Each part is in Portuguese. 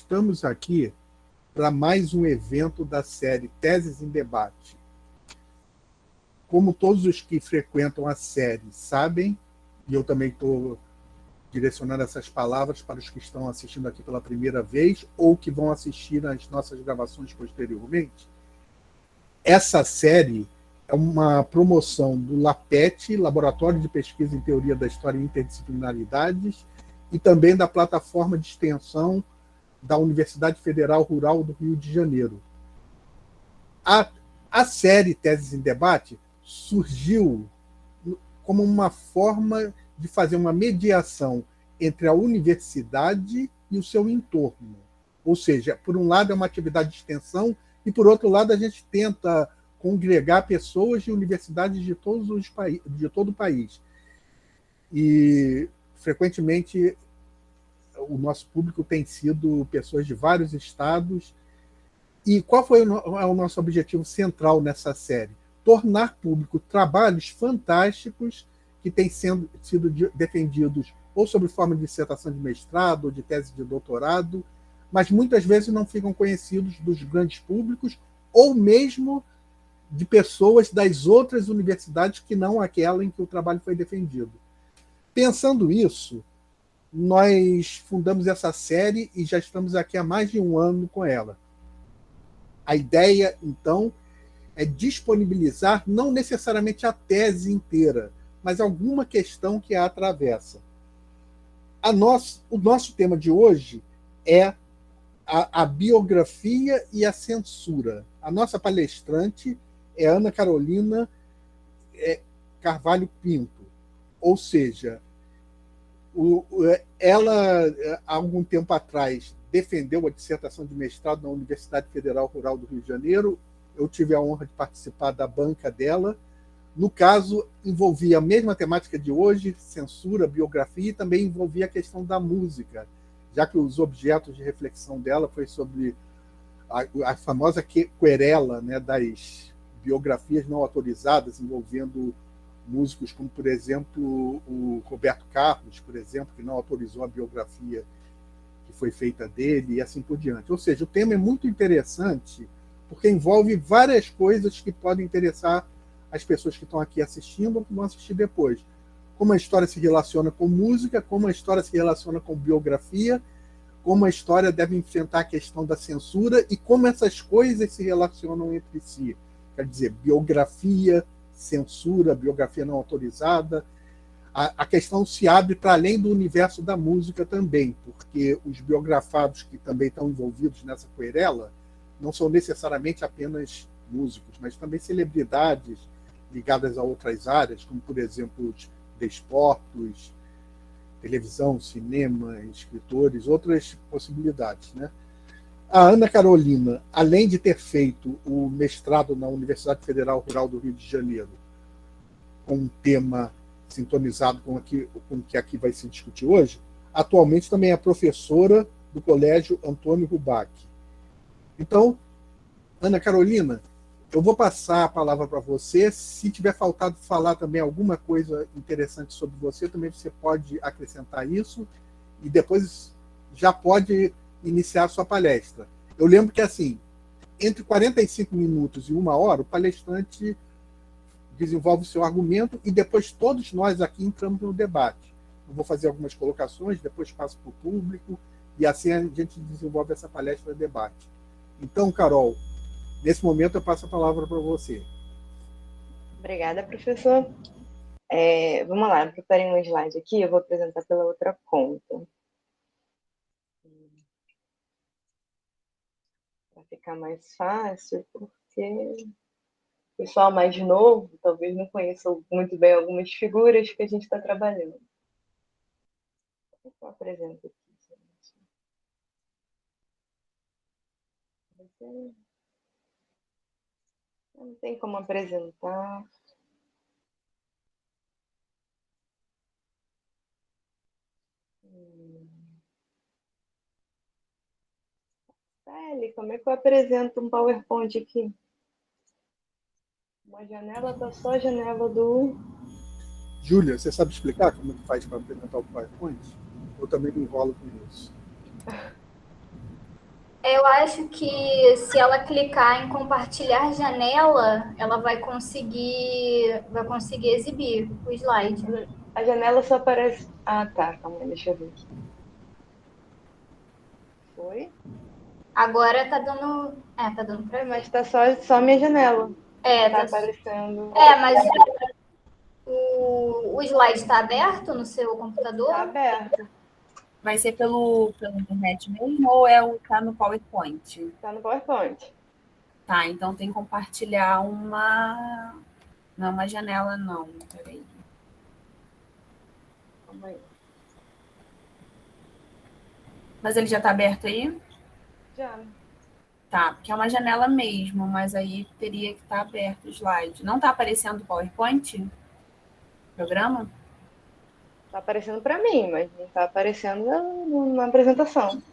estamos aqui para mais um evento da série Teses em Debate. Como todos os que frequentam a série sabem, e eu também estou direcionando essas palavras para os que estão assistindo aqui pela primeira vez ou que vão assistir às nossas gravações posteriormente, essa série é uma promoção do LAPET, Laboratório de Pesquisa em Teoria da História e Interdisciplinaridades, e também da plataforma de extensão da Universidade Federal Rural do Rio de Janeiro. A série Teses em Debate surgiu como uma forma de fazer uma mediação entre a universidade e o seu entorno. Ou seja, por um lado é uma atividade de extensão e, por outro lado, a gente tenta congregar pessoas de universidades de todo o país. E, frequentemente, o nosso público tem sido pessoas de vários estados. E qual foi o nosso objetivo central nessa série? Tornar público trabalhos fantásticos que têm sido defendidos ou sob forma de dissertação de mestrado ou de tese de doutorado, mas muitas vezes não ficam conhecidos dos grandes públicos ou mesmo de pessoas das outras universidades que não aquela em que o trabalho foi defendido. Pensando isso, nós fundamos essa série e já estamos aqui há mais de um ano com ela. A ideia, então, é disponibilizar não necessariamente a tese inteira, mas alguma questão que a atravessa. O nosso tema de hoje é a biografia e a censura. A nossa palestrante é Ana Carolina Carvalho Pinto, ou seja, ela, há algum tempo atrás, defendeu a dissertação de mestrado na Universidade Federal Rural do Rio de Janeiro. Eu tive a honra de participar da banca dela. No caso, envolvia a mesma temática de hoje, censura, biografia, e também envolvia a questão da música, já que os objetos de reflexão dela foi sobre a famosa querela, né, das biografias não autorizadas, envolvendo músicos como, por exemplo, o Roberto Carlos, por exemplo, que não autorizou a biografia que foi feita dele, e assim por diante. Ou seja, o tema é muito interessante, porque envolve várias coisas que podem interessar as pessoas que estão aqui assistindo ou que vão assistir depois. Como a história se relaciona com música, como a história se relaciona com biografia, como a história deve enfrentar a questão da censura e como essas coisas se relacionam entre si. Quer dizer, biografia, censura, biografia não autorizada. A questão se abre para além do universo da música também, porque os biografados que também estão envolvidos nessa querela não são necessariamente apenas músicos, mas também celebridades ligadas a outras áreas, como, por exemplo, os desportos, televisão, cinema, escritores, outras possibilidades, né? A Ana Carolina, além de ter feito o mestrado na Universidade Federal Rural do Rio de Janeiro, com um tema sintonizado com o que aqui vai se discutir hoje, atualmente também é professora do Colégio Antônio Rubac. Então, Ana Carolina, eu vou passar a palavra para você. Se tiver faltado falar também alguma coisa interessante sobre você, também você pode acrescentar isso e depois já pode iniciar a sua palestra. Eu lembro que, assim, entre 45 minutos e 1 hora, o palestrante desenvolve o seu argumento e depois todos nós aqui entramos no debate. Eu vou fazer algumas colocações, depois passo para o público e assim a gente desenvolve essa palestra de debate. Então, Carol, nesse momento eu passo a palavra para você. Obrigada, professor. Vamos lá, preparem um slide aqui, eu vou apresentar pela outra conta. Para ficar mais fácil, porque o pessoal mais novo talvez não conheça muito bem algumas figuras que a gente está trabalhando. Eu apresento aqui. Não tem como apresentar. Como é que eu apresento um PowerPoint aqui? Uma janela está só a janela do... Júlia, você sabe explicar como faz para apresentar o PowerPoint? Eu também me enrolo com isso. Eu acho que se ela clicar em compartilhar janela, ela vai conseguir exibir o slide. A janela só aparece. Ah, tá. Calma aí, deixa eu ver aqui. Foi? Agora tá dando. Tá dando pra ver. Mas tá só minha janela. É, Tá tá. aparecendo. Mas o slide tá aberto no seu computador? Tá aberto. Vai ser pela internet mesmo ou tá no PowerPoint? Tá no PowerPoint. Tá, então tem que compartilhar uma. Não, uma janela não. Peraí. Calma aí. Mas ele já tá aberto aí? Já. Tá, porque é uma janela mesmo, mas aí teria que estar aberto o slide. Não tá aparecendo o PowerPoint? Programa? Tá aparecendo pra mim, mas não tá aparecendo na apresentação.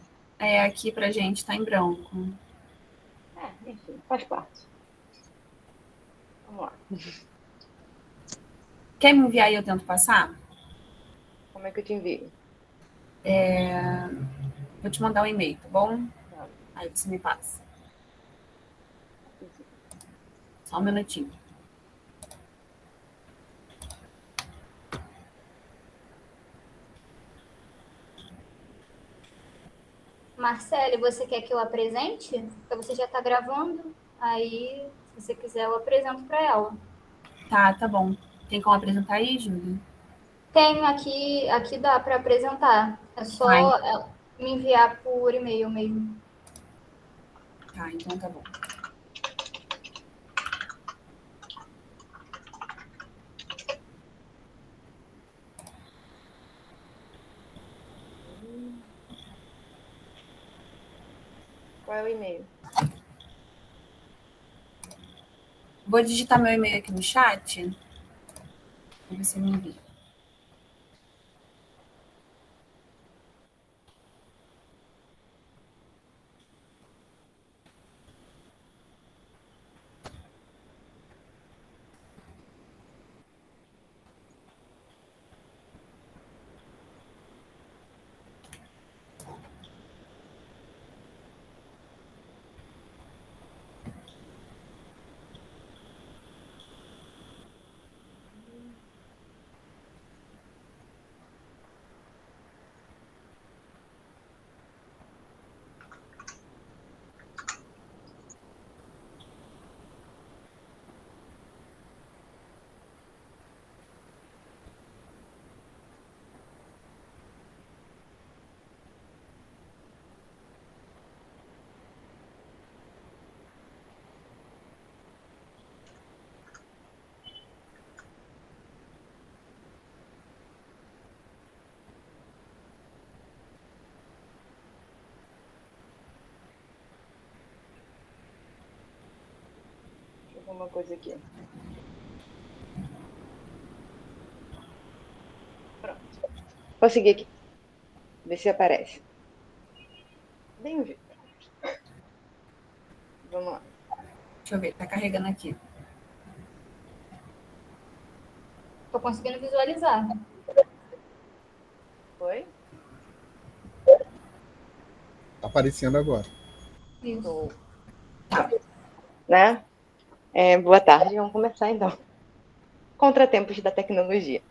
Aqui pra gente tá em branco. Enfim, faz parte. Vamos lá. Quer me enviar e eu tento passar? Como é que eu te envio? Vou te mandar um e-mail, tá bom? Tá. Aí você me passa. Só um minutinho. Marcele, você quer que eu apresente? Porque você já tá gravando. Aí, se você quiser, eu apresento para ela. Tá bom. Tem como apresentar aí, Júlia? Tenho aqui dá para apresentar. É só me enviar por e-mail mesmo. Tá, então tá bom. Qual é o e-mail? Vou digitar meu e-mail aqui no chat e você me envia. Deixa eu ver uma coisa aqui. Pronto. Consegui aqui. Ver se aparece. Bem-vindo. Vamos lá. Deixa eu ver, tá carregando aqui. Tô conseguindo visualizar. Foi? Tá aparecendo agora. Isso. Tá. Né? Boa tarde, vamos começar então. Contratempos da tecnologia.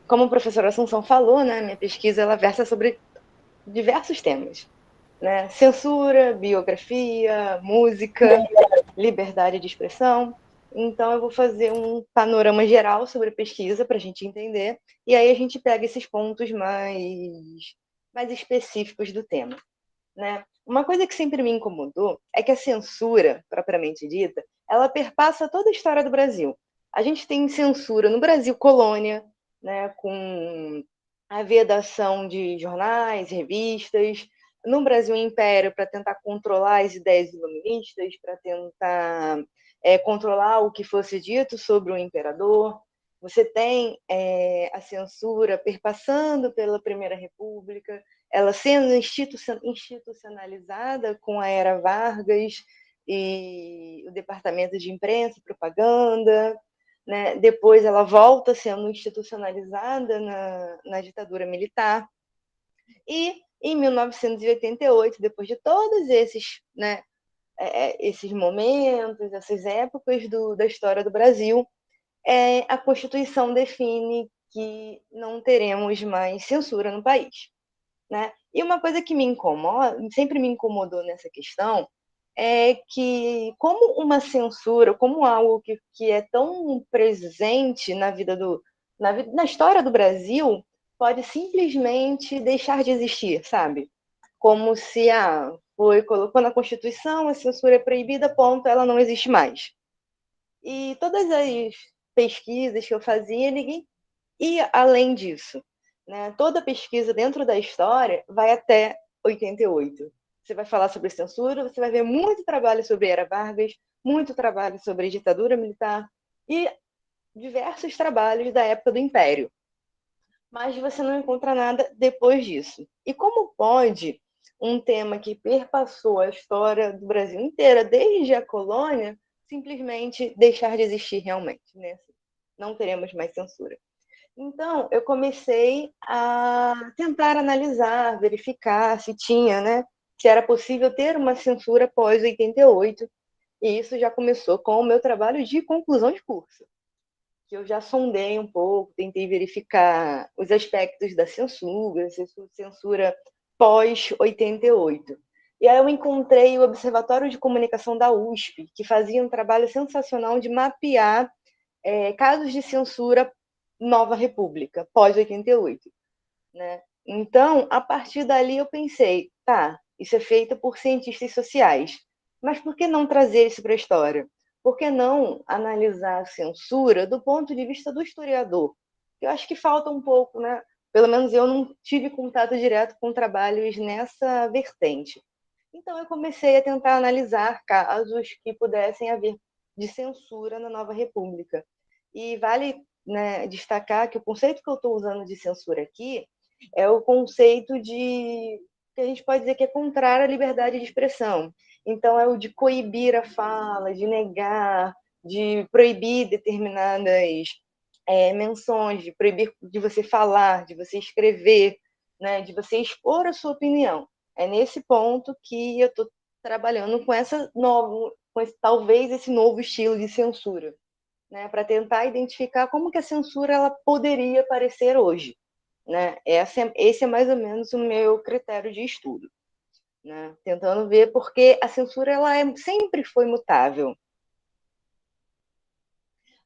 Como o professor Assunção falou, né, minha pesquisa ela versa sobre diversos temas, né? Censura, biografia, música, liberdade de expressão. Então, eu vou fazer um panorama geral sobre a pesquisa para a gente entender, e aí a gente pega esses pontos mais específicos do tema. Né? Uma coisa que sempre me incomodou é que a censura, propriamente dita, ela perpassa toda a história do Brasil. A gente tem censura no Brasil colônia, né, com a vedação de jornais, revistas, no Brasil Império para tentar controlar as ideias iluministas, para tentar controlar o que fosse dito sobre o imperador. Você tem a censura perpassando pela Primeira República, ela sendo institucionalizada com a Era Vargas e o Departamento de Imprensa e Propaganda, né? Depois ela volta sendo institucionalizada na ditadura militar. E em 1988, depois de todos esses, né, esses momentos, essas épocas da história do Brasil, a Constituição define que não teremos mais censura no país, né? E uma coisa que me incomoda, sempre me incomodou nessa questão, é que como uma censura, como algo que é tão presente na história do Brasil, pode simplesmente deixar de existir, sabe? Como se colocou na Constituição, a censura é proibida, ponto, ela não existe mais. E todas as pesquisas que eu fazia, ninguém ia além disso, né? Toda pesquisa dentro da história vai até 88. Você vai falar sobre censura, você vai ver muito trabalho sobre Era Vargas, muito trabalho sobre ditadura militar e diversos trabalhos da época do Império. Mas você não encontra nada depois disso. E como pode um tema que perpassou a história do Brasil inteira, desde a colônia, simplesmente deixar de existir realmente, né? Não teremos mais censura. Então, eu comecei a tentar analisar, verificar se tinha, né? Se era possível ter uma censura pós 88. E isso já começou com o meu trabalho de conclusão de curso, que eu já sondei um pouco, tentei verificar os aspectos da censura pós 88. E aí eu encontrei o Observatório de Comunicação da USP, que fazia um trabalho sensacional de mapear casos de censura Nova República, pós 88. Né? Então, a partir dali eu pensei, tá, isso é feito por cientistas sociais, mas por que não trazer isso para a história? Por que não analisar a censura do ponto de vista do historiador? Eu acho que falta um pouco, né? Pelo menos eu não tive contato direto com trabalhos nessa vertente. Então eu comecei a tentar analisar casos que pudessem haver de censura na Nova República. E vale, né, destacar que o conceito que eu estou usando de censura aqui é o conceito que a gente pode dizer que é contrário à liberdade de expressão. Então, é o de coibir a fala, de negar, de proibir determinadas menções, de proibir de você falar, de você escrever, né, de você expor a sua opinião. É nesse ponto que eu estou trabalhando com talvez esse novo estilo de censura, né, para tentar identificar como que a censura ela poderia aparecer hoje. Né? Esse é mais ou menos o meu critério de estudo, né? Tentando ver porque a censura sempre foi mutável.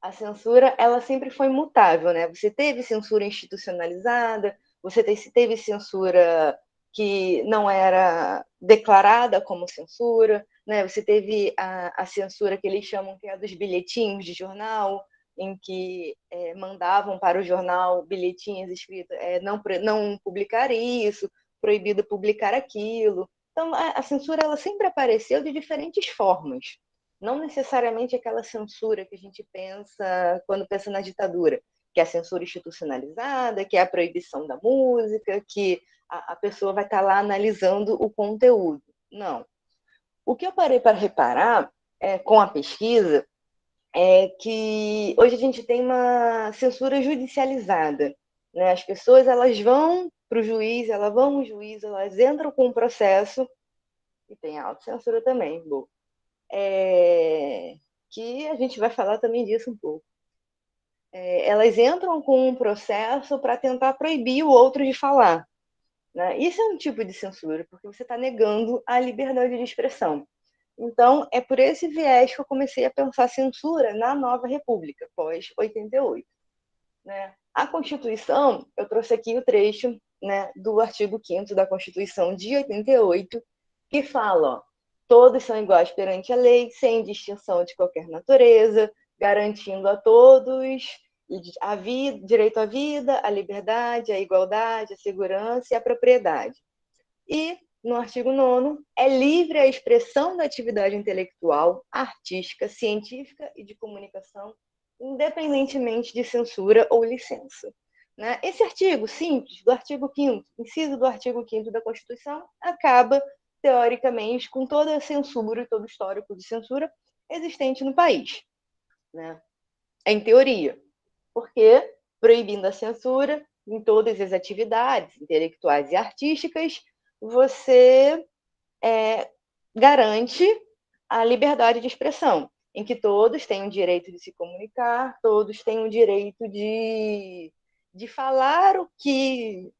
A censura ela sempre foi mutável, né? Você teve censura institucionalizada, você teve censura que não era declarada como censura, né? Você teve a censura que eles chamam que é dos bilhetinhos de jornal, em que mandavam para o jornal bilhetinhos escritos não publicar isso, proibido publicar aquilo. Então, a censura ela sempre apareceu de diferentes formas. Não necessariamente aquela censura que a gente pensa quando pensa na ditadura, que é a censura institucionalizada, que é a proibição da música, que a pessoa vai estar lá analisando o conteúdo. Não. O que eu parei para reparar com a pesquisa é que hoje a gente tem uma censura judicializada, né? As pessoas elas vão para o juiz, elas entram com o processo e tem a autocensura também, que a gente vai falar também disso um pouco. Elas entram com um processo para tentar proibir o outro de falar. Né? Isso é um tipo de censura, porque você está negando a liberdade de expressão. Então, é por esse viés que eu comecei a pensar censura na Nova República, pós-88. Né? A Constituição, eu trouxe aqui o trecho, né, do artigo 5º da Constituição de 88, que fala, ó, todos são iguais perante a lei, sem distinção de qualquer natureza, garantindo a todos direito à vida, à liberdade, à igualdade, à segurança e à propriedade. E, no artigo 9º, é livre a expressão da atividade intelectual, artística, científica e de comunicação, independentemente de censura ou licença. Né? Esse artigo simples, do artigo 5º, inciso do artigo 5º da Constituição, acaba, teoricamente, com toda a censura e todo o histórico de censura existente no país. Né? Em teoria, porque proibindo a censura em todas as atividades intelectuais e artísticas, você garante a liberdade de expressão, em que todos têm o direito de se comunicar, todos têm o direito de falar o que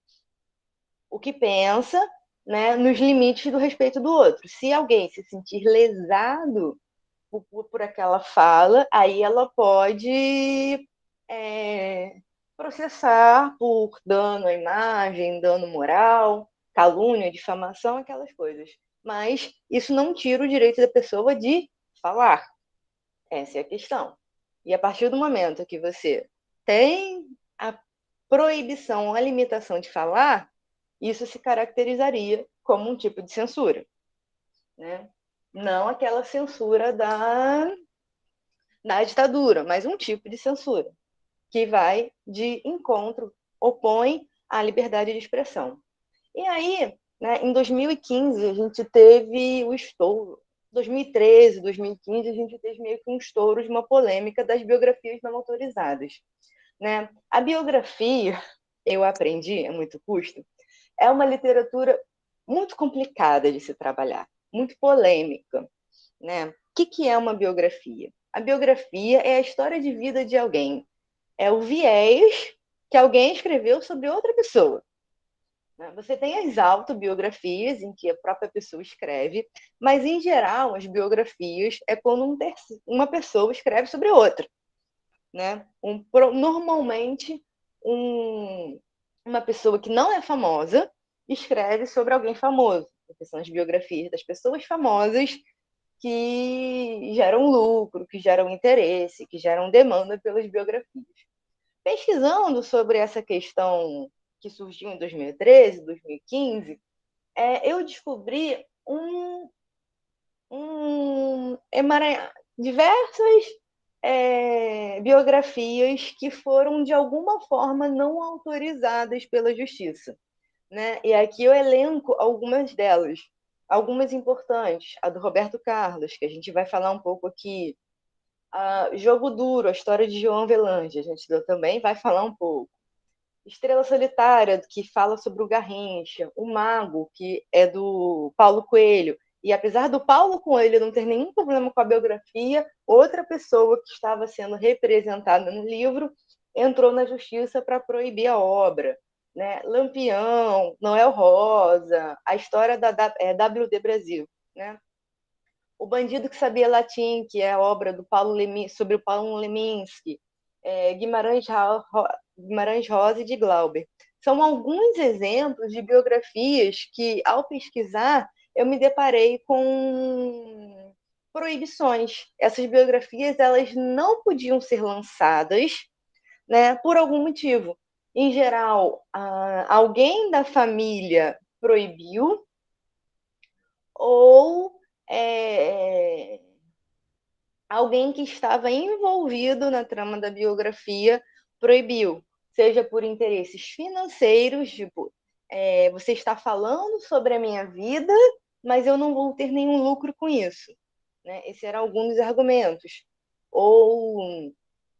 pensa, né, nos limites do respeito do outro. Se alguém se sentir lesado por aquela fala, aí ela pode processar por dano à imagem, dano moral, calúnia, difamação, aquelas coisas. Mas isso não tira o direito da pessoa de falar. Essa é a questão. E a partir do momento que você tem a proibição, a limitação de falar, isso se caracterizaria como um tipo de censura, né? Não aquela censura da ditadura, mas um tipo de censura que vai de encontro, opõe à liberdade de expressão. E aí, né, em 2015, a gente teve o estouro. 2013, 2015, a gente teve meio que um estouro de uma polêmica das biografias não autorizadas, né? A biografia, eu aprendi a muito custo, é uma literatura muito complicada de se trabalhar, muito polêmica, né? O que é uma biografia? A biografia é a história de vida de alguém, é o viés que alguém escreveu sobre outra pessoa. Você tem as autobiografias, em que a própria pessoa escreve, mas, em geral, as biografias é quando uma pessoa escreve sobre outra, né? Normalmente, uma pessoa que não é famosa escreve sobre alguém famoso, porque são as biografias das pessoas famosas que geram lucro, que geram interesse, que geram demanda pelas biografias. Pesquisando sobre essa questão que surgiu em 2013, 2015, eu descobri diversas biografias que foram, de alguma forma, não autorizadas pela justiça, né? E aqui eu elenco algumas delas, algumas importantes. A do Roberto Carlos, que a gente vai falar um pouco aqui. Jogo Duro, a história de João Avelange, a gente também vai falar um pouco. Estrela Solitária, que fala sobre o Garrincha. O Mago, que é do Paulo Coelho. E apesar do Paulo Coelho não ter nenhum problema com a biografia, outra pessoa que estava sendo representada no livro entrou na justiça para proibir a obra, né? Lampião, Noel Rosa, a história da WD Brasil, né? O Bandido que Sabia Latim, que é a obra do sobre o Paulo Leminski, Guimarães Rosa e de Glauber. São alguns exemplos de biografias que, ao pesquisar, eu me deparei com proibições. Essas biografias elas não podiam ser lançadas, né, por algum motivo. Em geral, alguém da família proibiu, ou alguém que estava envolvido na trama da biografia proibiu, seja por interesses financeiros, tipo, você está falando sobre a minha vida, mas eu não vou ter nenhum lucro com isso, né? Esse era algum dos argumentos. Ou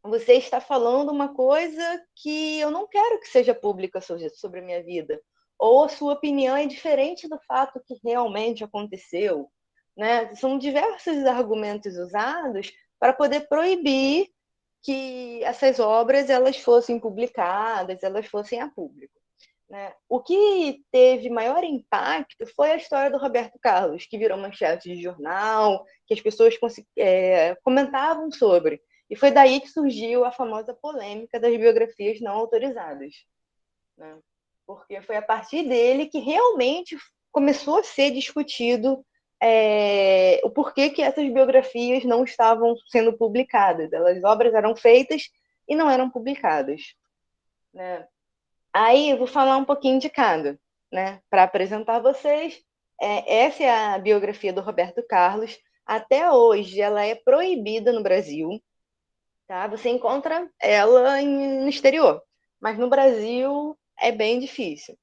você está falando uma coisa que eu não quero que seja pública sobre a minha vida. Ou a sua opinião é diferente do fato que realmente aconteceu, né? São diversos argumentos usados para poder proibir que essas obras elas fossem publicadas, elas fossem a público, né? O que teve maior impacto foi a história do Roberto Carlos, que virou manchete de jornal, que as pessoas comentavam sobre. E foi daí que surgiu a famosa polêmica das biografias não autorizadas, né? Porque foi a partir dele que realmente começou a ser discutido o porquê que essas biografias não estavam sendo publicadas. As obras eram feitas e não eram publicadas, né? Aí eu vou falar um pouquinho de cada, né? Para apresentar a vocês. Essa é a biografia do Roberto Carlos. Até hoje ela é proibida no Brasil, tá? Você encontra ela no exterior, mas no Brasil é bem difícil,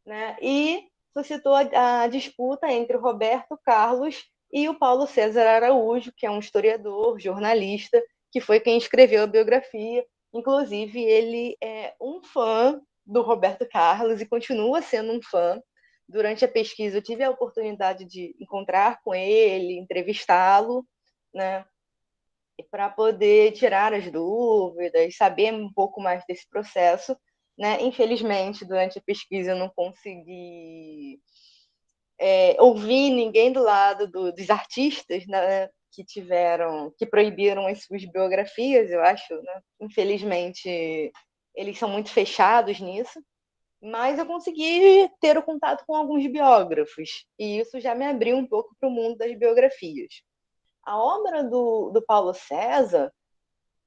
né? E suscitou a disputa entre o Roberto Carlos e o Paulo César Araújo, que é um historiador, jornalista, que foi quem escreveu a biografia. Inclusive, ele é um fã do Roberto Carlos e continua sendo um fã, durante a pesquisa, eu tive a oportunidade de encontrar com ele, entrevistá-lo, né, para poder tirar as dúvidas, saber um pouco mais desse processo, né? Infelizmente, durante a pesquisa, eu não consegui ouvir ninguém do lado dos artistas, né, que proibiram as suas biografias, eu acho, né? Infelizmente, eles são muito fechados nisso, mas eu consegui ter o contato com alguns biógrafos, e isso já me abriu um pouco para o mundo das biografias. A obra do Paulo César,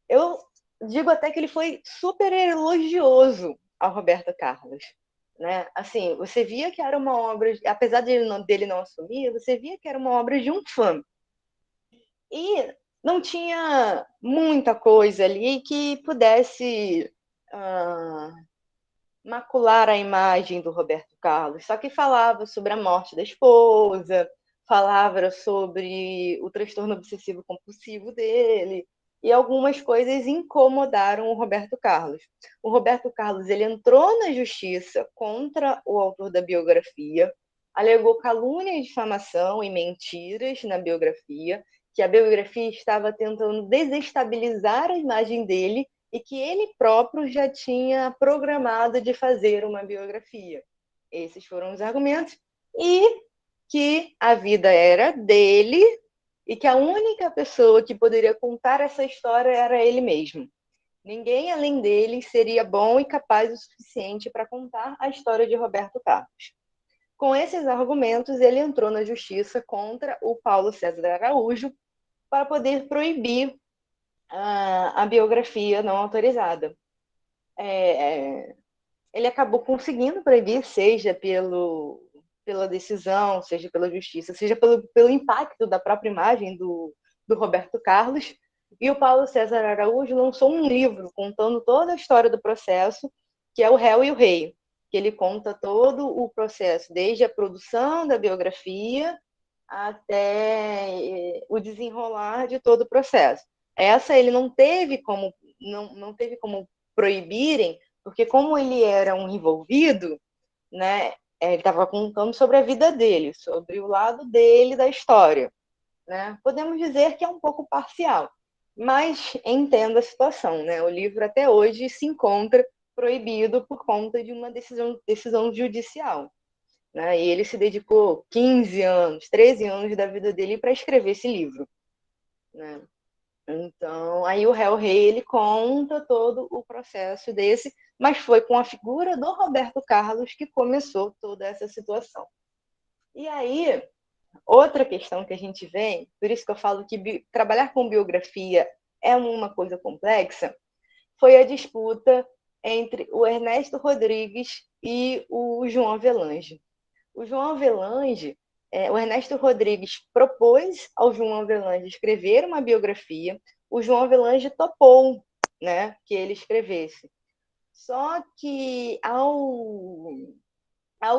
eu digo até que ele foi super elogioso ao Roberto Carlos, né? Assim, você via que era uma obra, apesar dele não assumir, você via que era uma obra de um fã. E não tinha muita coisa ali que pudesse macular a imagem do Roberto Carlos, só que falava sobre a morte da esposa, falava sobre o transtorno obsessivo compulsivo dele, e algumas coisas incomodaram o Roberto Carlos. O Roberto Carlos ele entrou na justiça contra o autor da biografia, alegou calúnia e difamação e mentiras na biografia, que a biografia estava tentando desestabilizar a imagem dele e que ele próprio já tinha programado de fazer uma biografia. Esses foram os argumentos. E que a vida era dele e que a única pessoa que poderia contar essa história era ele mesmo. Ninguém além dele seria bom e capaz o suficiente para contar a história de Roberto Carlos. Com esses argumentos, ele entrou na justiça contra o Paulo César Araújo para poder proibir a biografia não autorizada. Ele acabou conseguindo proibir, seja pela decisão, seja pela justiça, seja pelo impacto da própria imagem do Roberto Carlos. E o Paulo César Araújo lançou um livro contando toda a história do processo, que é O Réu e o Rei, que ele conta todo o processo, desde a produção da biografia até o desenrolar de todo o processo. Essa ele não teve como proibirem, porque como ele era um envolvido, né, ele estava contando sobre a vida dele, sobre o lado dele da história, né? Podemos dizer que é um pouco parcial, mas entendo a situação, né? O livro até hoje se encontra proibido por conta de uma decisão judicial, né? E ele se dedicou 15 anos, 13 anos da vida dele para escrever esse livro, né? Então, aí o Réu Rei, ele conta todo o processo desse, mas foi com a figura do Roberto Carlos que começou toda essa situação. E aí, outra questão que a gente vê, por isso que eu falo que trabalhar com biografia é uma coisa complexa, foi a disputa entre o Ernesto Rodrigues e o João Avelange. O João Avelange, o Ernesto Rodrigues propôs ao João Avelange escrever uma biografia, o João Avelange topou, né, que ele escrevesse. Só que ao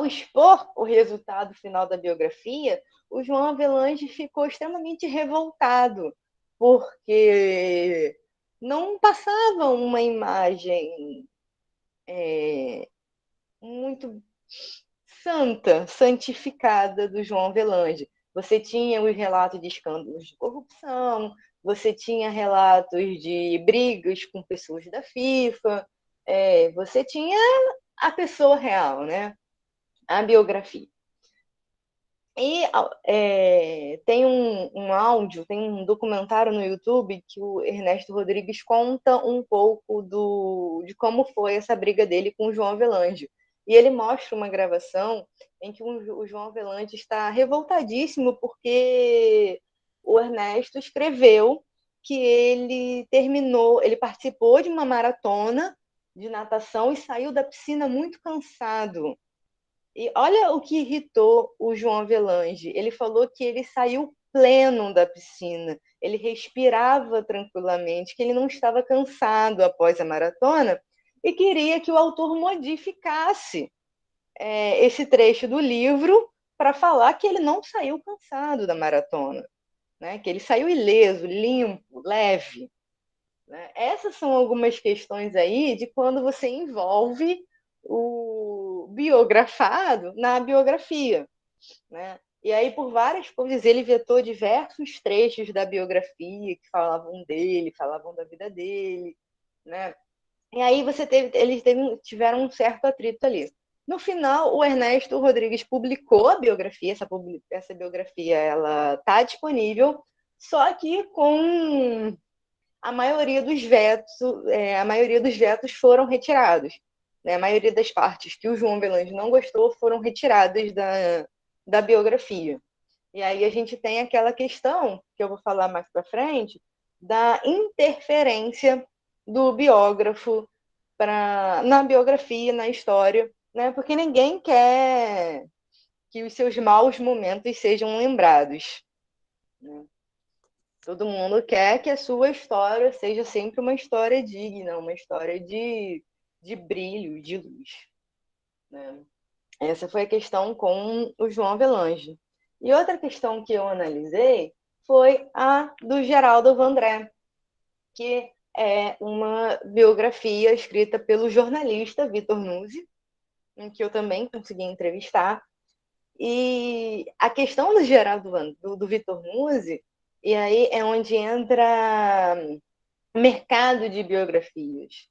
expor o resultado final da biografia, o João Avelange ficou extremamente revoltado, porque não passava uma imagem muito santificada do João Avelange. Você tinha os relatos de escândalos de corrupção, você tinha relatos de brigas com pessoas da FIFA, você tinha a pessoa real, né? A biografia. E tem um áudio, tem um documentário no YouTube que o Ernesto Rodrigues conta um pouco de como foi essa briga dele com o João Avelange. E ele mostra uma gravação em que o João Avelange está revoltadíssimo porque o Ernesto escreveu que ele participou de uma maratona de natação e saiu da piscina muito cansado. E olha o que irritou o João Avelange. Ele falou que ele saiu pleno da piscina, ele respirava tranquilamente, que ele não estava cansado após a maratona e queria que o autor modificasse esse trecho do livro para falar que ele não saiu cansado da maratona, né? Que ele saiu ileso, limpo, leve. Né? Essas são algumas questões aí de quando você envolve o biografado na biografia, né? E aí, por várias coisas, ele vetou diversos trechos da biografia que falavam dele, falavam da vida dele, né? E aí eles tiveram um certo atrito ali. No final, o Ernesto Rodrigues publicou a biografia, essa biografia ela está disponível, só que com a maioria dos vetos foram retirados. Né? A maioria das partes que o João Avelange não gostou foram retiradas da biografia. E aí a gente tem aquela questão, que eu vou falar mais para frente, da interferência do biógrafo na biografia, na história, né? Porque ninguém quer que os seus maus momentos sejam lembrados. Né? Todo mundo quer que a sua história seja sempre uma história digna, uma história de brilho, de luz. Né? Essa foi a questão com o João Avelange. E outra questão que eu analisei foi a do Geraldo Vandré, que é uma biografia escrita pelo jornalista Vitor Nuzzi, em que eu também consegui entrevistar. E a questão do Geraldo do Vitor Nuzzi, e aí é onde entra mercado de biografias.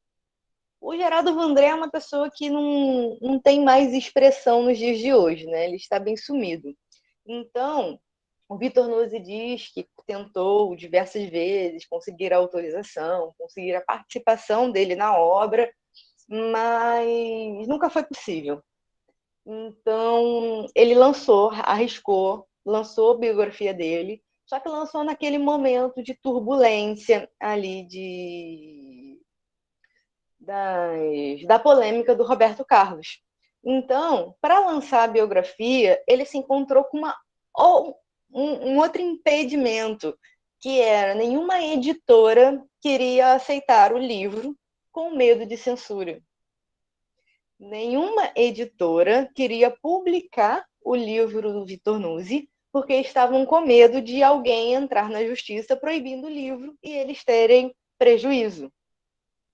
O Geraldo Vandré é uma pessoa que não tem mais expressão nos dias de hoje, né? Ele está bem sumido. Então, o Vitor Nuzzi diz que tentou diversas vezes conseguir a autorização, conseguir a participação dele na obra, mas nunca foi possível. Então, ele arriscou, lançou a biografia dele, só que lançou naquele momento de turbulência ali da polêmica do Roberto Carlos. Então, para lançar a biografia, ele se encontrou com um outro impedimento, que era nenhuma editora queria aceitar o livro com medo de censura. Nenhuma editora queria publicar o livro do Vitor Nuzzi, porque estavam com medo de alguém entrar na justiça proibindo o livro e eles terem prejuízo.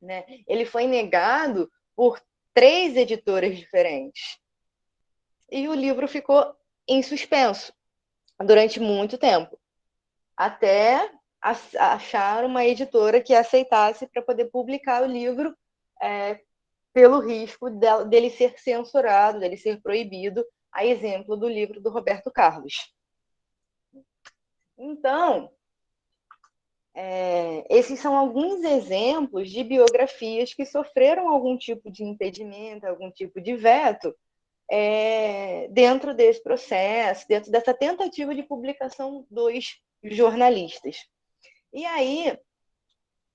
Né? Ele foi negado por 3 editoras diferentes. E o livro ficou em suspenso durante muito tempo, até achar uma editora que aceitasse para poder publicar o livro pelo risco dele ser censurado, dele ser proibido, a exemplo do livro do Roberto Carlos. Então, esses são alguns exemplos de biografias que sofreram algum tipo de impedimento, algum tipo de veto dentro desse processo, dentro dessa tentativa de publicação dos jornalistas. E aí,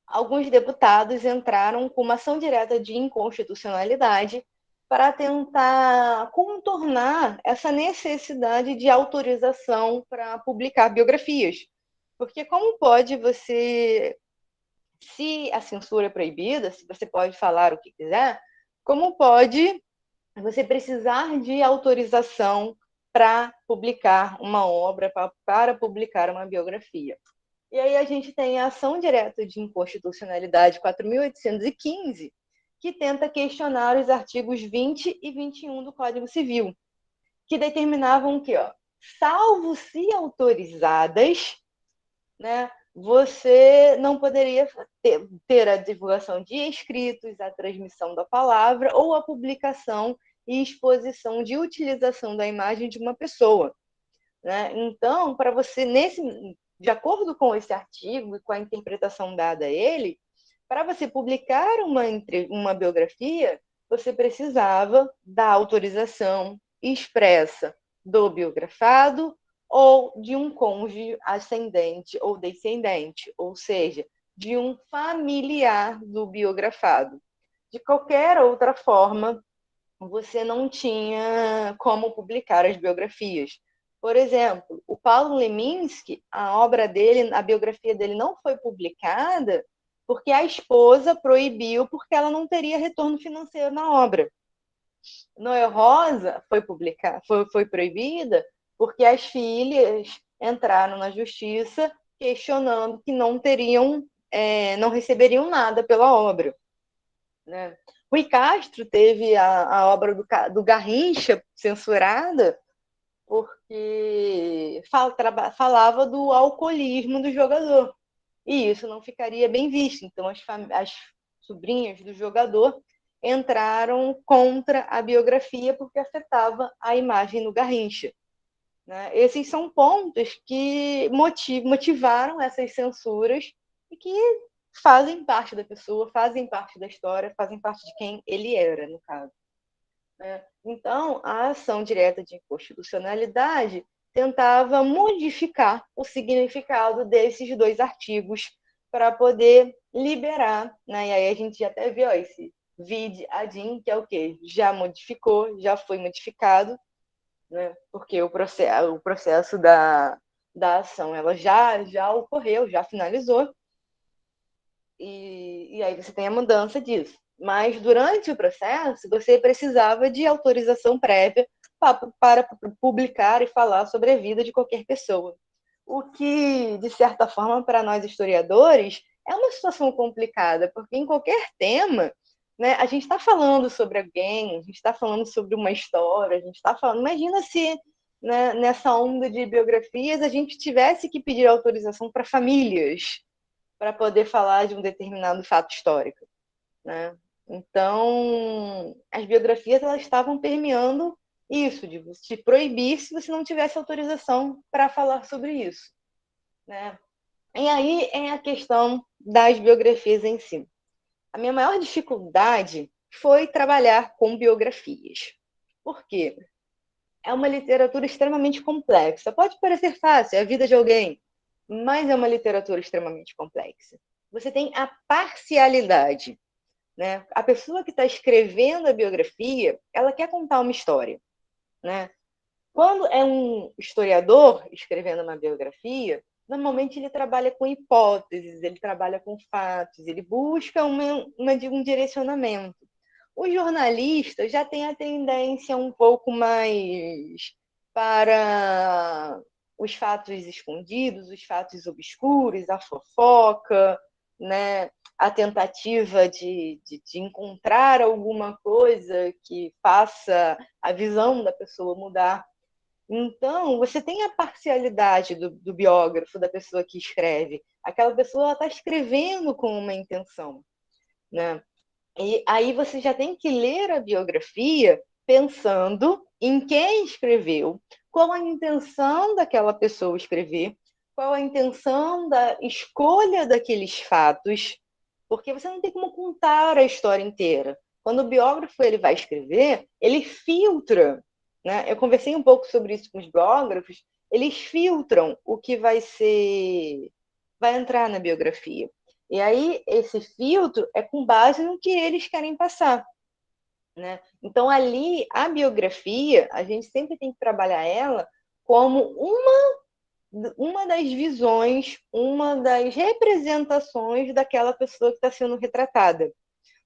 alguns deputados entraram com uma ação direta de inconstitucionalidade para tentar contornar essa necessidade de autorização para publicar biografias. Porque como pode você, se a censura é proibida, se você pode falar o que quiser, como pode você precisar de autorização para publicar uma obra, para publicar uma biografia? E aí a gente tem a ação direta de inconstitucionalidade 4.815, que tenta questionar os artigos 20 e 21 do Código Civil, que determinavam que, salvo se autorizadas, né, você não poderia ter a divulgação de escritos, a transmissão da palavra ou a publicação e exposição de utilização da imagem de uma pessoa. Né? Então, para você, de acordo com esse artigo e com a interpretação dada a ele, para você publicar uma biografia, você precisava da autorização expressa do biografado ou de um cônjuge ascendente ou descendente, ou seja, de um familiar do biografado. De qualquer outra forma, você não tinha como publicar as biografias. Por exemplo, o Paulo Leminski, a biografia dele não foi publicada porque a esposa proibiu, porque ela não teria retorno financeiro na obra. Noel Rosa foi proibida porque as filhas entraram na justiça questionando que não receberiam nada pela obra. Né? Rui Castro teve a obra do Garrincha censurada porque falava do alcoolismo do jogador. E isso não ficaria bem visto. Então, as sobrinhas do jogador entraram contra a biografia porque afetava a imagem do Garrincha. Né? Esses são pontos que motivaram essas censuras e que fazem parte da pessoa, fazem parte da história, fazem parte de quem ele era, no caso. Né? Então, a ação direta de inconstitucionalidade tentava modificar o significado desses 2 artigos para poder liberar, né? E aí a gente já até viu esse vide adin, que é o quê? Já modificou, já foi modificado, né? Porque o processo da ação ela já ocorreu, já finalizou, e aí você tem a mudança disso. Mas durante o processo, você precisava de autorização prévia para publicar e falar sobre a vida de qualquer pessoa. O que, de certa forma, para nós historiadores, é uma situação complicada, porque em qualquer tema, né, a gente está falando sobre alguém, a gente está falando sobre uma história, a gente está falando. Imagina se, né, nessa onda de biografias a gente tivesse que pedir autorização para famílias para poder falar de um determinado fato histórico, né? Então, as biografias elas estavam permeando isso, de te proibir se você não tivesse autorização para falar sobre isso, né? E aí é a questão das biografias em si. A minha maior dificuldade foi trabalhar com biografias. Por quê? É uma literatura extremamente complexa. Pode parecer fácil, é a vida de alguém, mas é uma literatura extremamente complexa. Você tem a parcialidade, né? A pessoa que está escrevendo a biografia, ela quer contar uma história, né? Quando é um historiador escrevendo uma biografia, normalmente ele trabalha com hipóteses, ele trabalha com fatos, ele busca um direcionamento. O jornalista já tem a tendência um pouco mais para os fatos escondidos, os fatos obscuros, a fofoca, né? A tentativa de encontrar alguma coisa que faça a visão da pessoa mudar. Então, você tem a parcialidade do biógrafo, da pessoa que escreve. Aquela pessoa está escrevendo com uma intenção, né? E aí você já tem que ler a biografia pensando em quem escreveu, qual a intenção daquela pessoa escrever, qual a intenção da escolha daqueles fatos, porque você não tem como contar a história inteira. Quando o biógrafo ele vai escrever, ele filtra, né? Eu conversei um pouco sobre isso com os biógrafos, eles filtram o que vai entrar na biografia. E aí, esse filtro é com base no que eles querem passar, né? Então, ali, a biografia, a gente sempre tem que trabalhar ela como uma das visões, uma das representações daquela pessoa que está sendo retratada.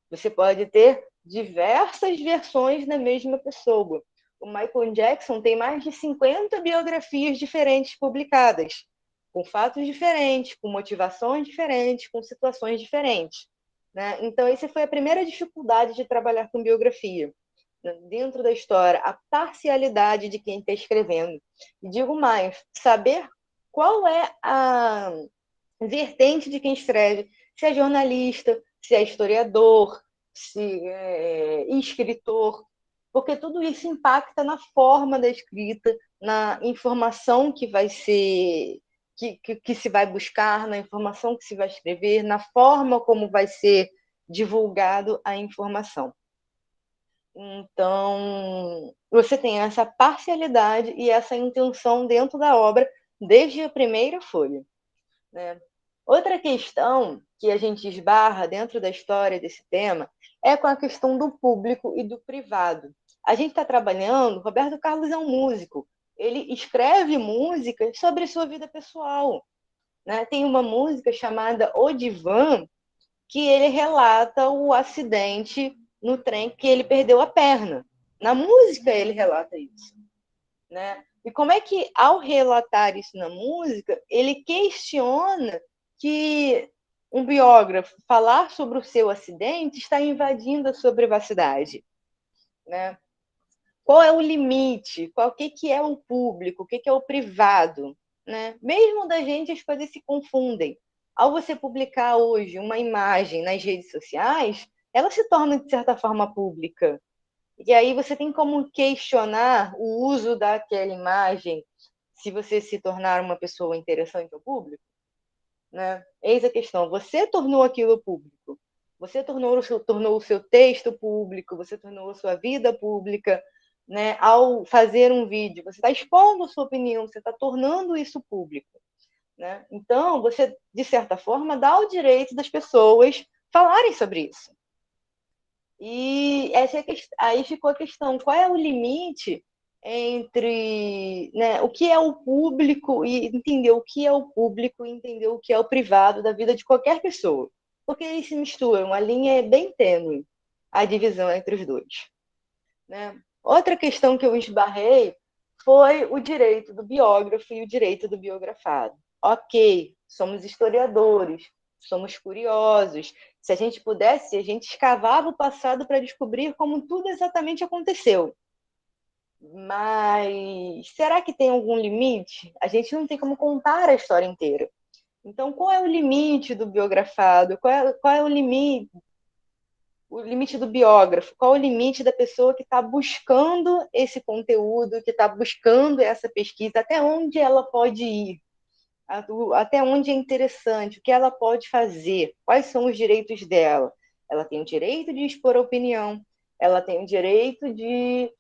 Você pode ter diversas versões da mesma pessoa. O Michael Jackson tem mais de 50 biografias diferentes publicadas, com fatos diferentes, com motivações diferentes, com situações diferentes, né? Então, essa foi a primeira dificuldade de trabalhar com biografia. Dentro da história, a parcialidade de quem está escrevendo. E digo mais, saber qual é a vertente de quem escreve, se é jornalista, se é historiador, se é escritor, porque tudo isso impacta na forma da escrita, na informação que vai ser que se vai buscar, na informação que se vai escrever, na forma como vai ser divulgado a informação. Então, você tem essa parcialidade e essa intenção dentro da obra desde a primeira folha, né? Outra questão que a gente esbarra dentro da história desse tema é com a questão do público e do privado. A gente está trabalhando, Roberto Carlos é um músico, ele escreve músicas sobre sua vida pessoal, né? Tem uma música chamada O Divã, que ele relata o acidente no trem que ele perdeu a perna. Na música ele relata isso, né? E como é que, ao relatar isso na música, ele questiona que um biógrafo falar sobre o seu acidente está invadindo a sua privacidade, né? Qual é o limite? O que é o público? O que é o privado? Né? Mesmo da gente, as coisas se confundem. Ao você publicar hoje uma imagem nas redes sociais, ela se torna, de certa forma, pública. E aí você tem como questionar o uso daquela imagem se você se tornar uma pessoa interessante ao público? Né? Eis a questão. Você tornou aquilo público. Você tornou o seu texto público, você tornou a sua vida pública, né? Ao fazer um vídeo, você está expondo a sua opinião, você está tornando isso público. Né? Então, você, de certa forma, dá o direito das pessoas falarem sobre isso. E essa é aí ficou a questão, qual é o limite entre, né, o que é o público e entender o que é o público e entender o que é o privado da vida de qualquer pessoa. Porque eles se misturam, a linha é bem tênue, a divisão entre os dois. Né? Outra questão que eu esbarrei foi o direito do biógrafo e o direito do biografado. Ok, somos historiadores, somos curiosos. Se a gente pudesse, a gente escavava o passado para descobrir como tudo exatamente aconteceu. Mas será que tem algum limite? A gente não tem como contar a história inteira. Então, qual é o limite do biografado? Qual é o limite do biógrafo? Qual o limite da pessoa que está buscando esse conteúdo, que está buscando essa pesquisa? Até onde ela pode ir? Até onde é interessante? O que ela pode fazer? Quais são os direitos dela? Ela tem o direito de expor a opinião, ela tem o direito de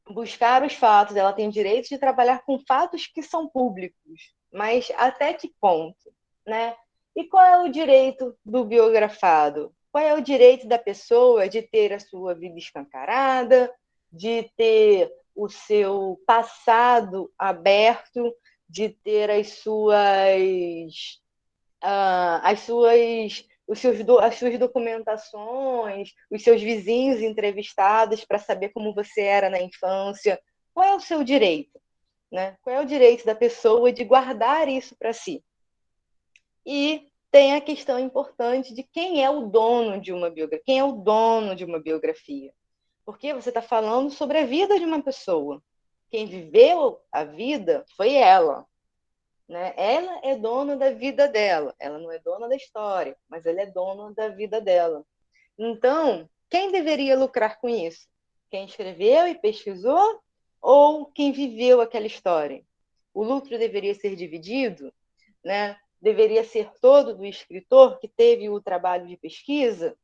buscar os fatos, ela tem o direito de trabalhar com fatos que são públicos, mas até que ponto, né? E qual é o direito do biografado? Qual é o direito da pessoa de ter a sua vida escancarada, de ter o seu passado aberto, de ter as suas as suas documentações, os seus vizinhos entrevistados para saber como você era na infância. Qual é o seu direito? Né? Qual é o direito da pessoa de guardar isso para si? E tem a questão importante de quem é o dono de uma biografia. Quem é o dono de uma biografia? Porque você está falando sobre a vida de uma pessoa. Quem viveu a vida foi ela. Né? Ela é dona da vida dela. Ela não é dona da história, mas ela é dona da vida dela. Então, quem deveria lucrar com isso? Quem escreveu e pesquisou ou quem viveu aquela história? O lucro deveria ser dividido, né? Deveria ser todo do escritor que teve o trabalho de pesquisa,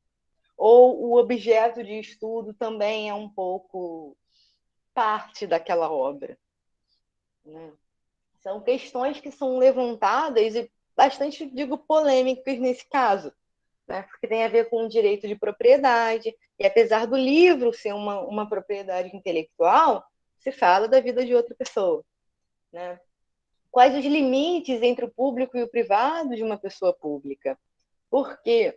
ou o objeto de estudo também é um pouco parte daquela obra, né? São questões que são levantadas e bastante, digo, polêmicas nesse caso, né? Porque tem a ver com o direito de propriedade, e apesar do livro ser uma propriedade intelectual, se fala da vida de outra pessoa, né? Quais os limites entre o público e o privado de uma pessoa pública? Porque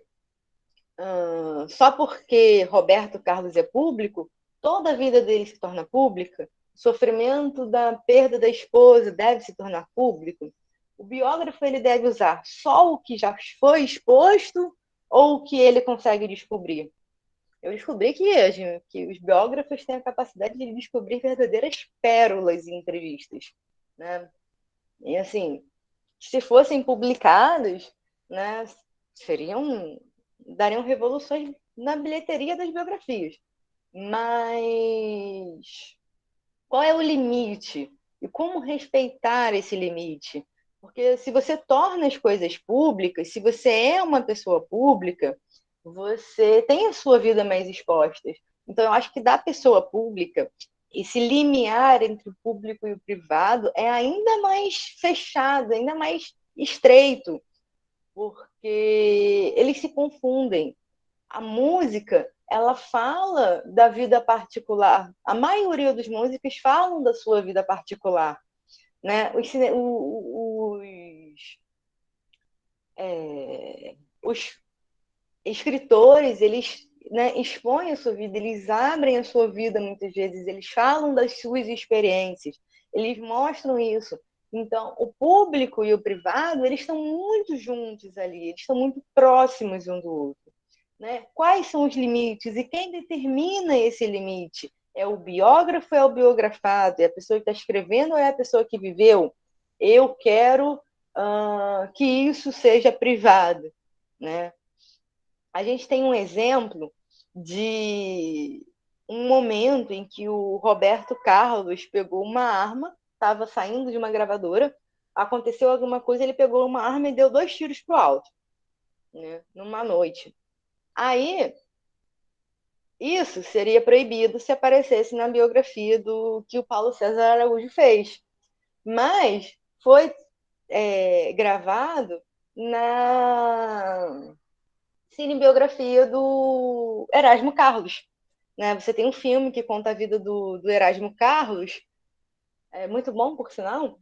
só porque Roberto Carlos é público, toda a vida dele se torna pública? O sofrimento da perda da esposa deve se tornar público? O biógrafo ele deve usar só o que já foi exposto ou o que ele consegue descobrir? Eu descobri que os biógrafos têm a capacidade de descobrir verdadeiras pérolas em entrevistas, né? E assim, se fossem publicados, né, dariam revoluções na bilheteria das biografias. Mas qual é o limite? E como respeitar esse limite? Porque se você torna as coisas públicas, se você é uma pessoa pública, você tem a sua vida mais exposta. Então, eu acho que da pessoa pública, esse limiar entre o público e o privado é ainda mais fechado, ainda mais estreito, porque eles se confundem. A música, ela fala da vida particular. A maioria dos músicos falam da sua vida particular, né? Os escritores, eles, né, expõem a sua vida, eles abrem a sua vida muitas vezes, eles falam das suas experiências, eles mostram isso. Então, o público e o privado, eles estão muito juntos ali, eles estão muito próximos um do outro, né? Quais são os limites e quem determina esse limite? É o biógrafo ou é o biografado? É a pessoa que está escrevendo ou é a pessoa que viveu? Eu quero que isso seja privado, né? A gente tem um exemplo de um momento em que o Roberto Carlos pegou uma arma, estava saindo de uma gravadora, aconteceu alguma coisa, ele pegou uma arma e deu 2 tiros pro alto, né, numa noite. Aí, isso seria proibido se aparecesse na biografia do que o Paulo César Araújo fez. Mas foi gravado na cinebiografia do Erasmo Carlos. Né? Você tem um filme que conta a vida do Erasmo Carlos, é muito bom, por sinal,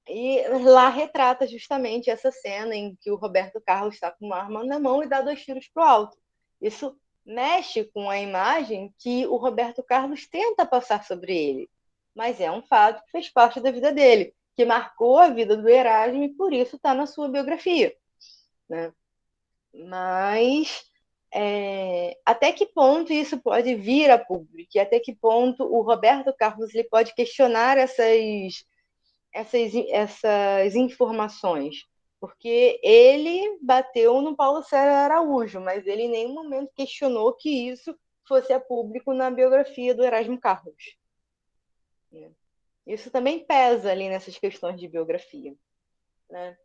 e lá retrata justamente essa cena em que o Roberto Carlos está com uma arma na mão e dá 2 tiros para o alto. Isso mexe com a imagem que o Roberto Carlos tenta passar sobre ele, mas é um fato que fez parte da vida dele, que marcou a vida do Erasmo e por isso está na sua biografia. Né? Mas até que ponto isso pode vir a público? E até que ponto o Roberto Carlos ele pode questionar essas informações? Porque ele bateu no Paulo César Araújo, mas ele em nenhum momento questionou que isso fosse a público na biografia do Erasmo Carlos. Isso também pesa ali nessas questões de biografia. Né?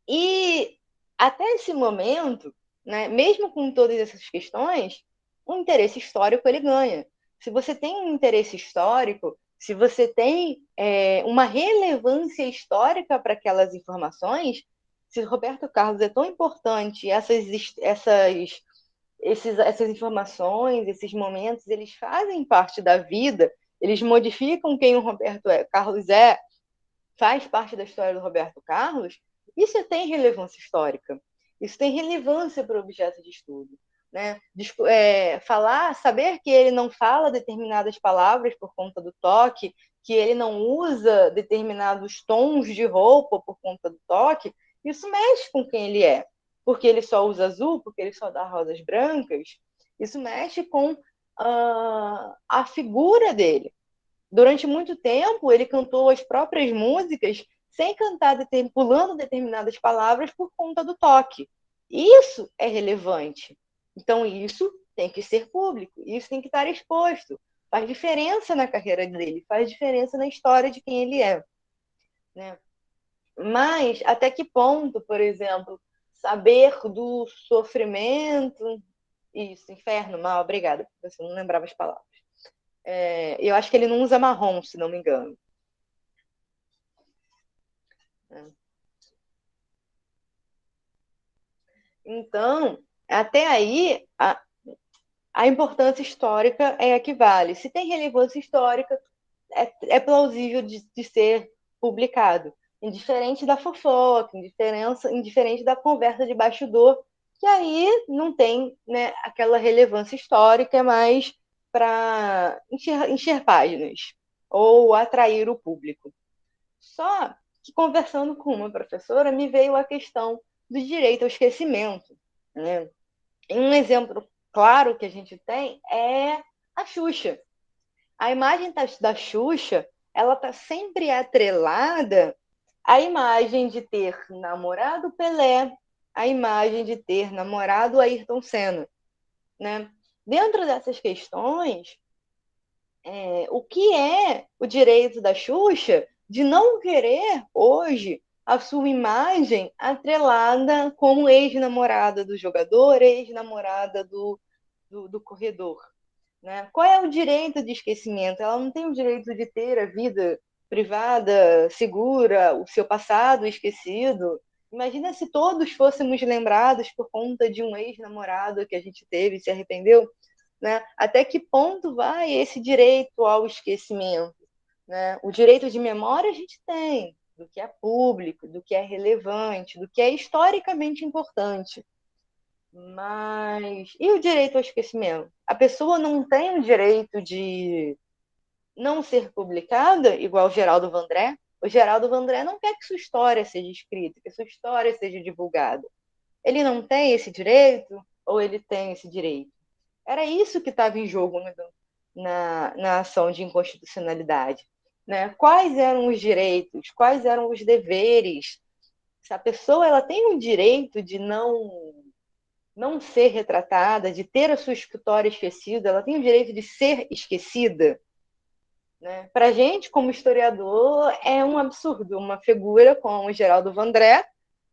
E até esse momento, né, mesmo com todas essas questões, o interesse histórico ele ganha. Se você tem um interesse histórico, se você tem uma relevância histórica para aquelas informações, se Roberto Carlos é tão importante, essas informações, esses momentos, eles fazem parte da vida, eles modificam quem o Roberto Carlos é, faz parte da história do Roberto Carlos, isso tem relevância histórica, isso tem relevância para o objeto de estudo. Né? Saber que ele não fala determinadas palavras por conta do toque, que ele não usa determinados tons de roupa por conta do toque, isso mexe com quem ele é. Porque ele só usa azul, porque ele só dá rosas brancas, isso mexe com a figura dele. Durante muito tempo, ele cantou as próprias músicas sem cantar, pulando determinadas palavras por conta do toque. Isso é relevante. Então, isso tem que ser público, isso tem que estar exposto. Faz diferença na carreira dele, faz diferença na história de quem ele é. Né? Mas, até que ponto, por exemplo, saber do sofrimento... Isso, inferno, mal, obrigada, porque eu não lembrava as palavras. Eu acho que ele não usa marrom, se não me engano. Então, até aí, a importância histórica é a que vale. Se tem relevância histórica, é plausível de ser publicado. Indiferente da fofoca, indiferente da conversa de bastidor, que aí não tem, né, aquela relevância histórica, mas para encher páginas ou atrair o público. Só que, conversando com uma professora, me veio a questão do direito ao esquecimento. Né? E um exemplo claro que a gente tem é a Xuxa. A imagem da Xuxa, ela está sempre atrelada à imagem de ter namorado Pelé, à imagem de ter namorado Ayrton Senna. Né? Dentro dessas questões, o que é o direito da Xuxa de não querer, hoje, a sua imagem atrelada como ex-namorada do jogador, ex-namorada do corredor? Né? Qual é o direito de esquecimento? Ela não tem o direito de ter a vida privada, segura, o seu passado esquecido. Imagina se todos fôssemos lembrados por conta de um ex-namorado que a gente teve e se arrependeu. Né? Até que ponto vai esse direito ao esquecimento? Né? O direito de memória a gente tem, do que é público, do que é relevante, do que é historicamente importante. Mas e o direito ao esquecimento? A pessoa não tem o direito de não ser publicada, igual Geraldo Vandré, O Geraldo Vandré não quer que sua história seja escrita, que sua história seja divulgada. Ele não tem esse direito ou ele tem esse direito? Era isso que estava em jogo na ação de inconstitucionalidade. Né? Quais eram os direitos? Quais eram os deveres? Se a pessoa ela tem o direito de não ser retratada, de ter a sua história esquecida, ela tem o direito de ser esquecida. Né? Para a gente, como historiador, é um absurdo uma figura como o Geraldo Vandré,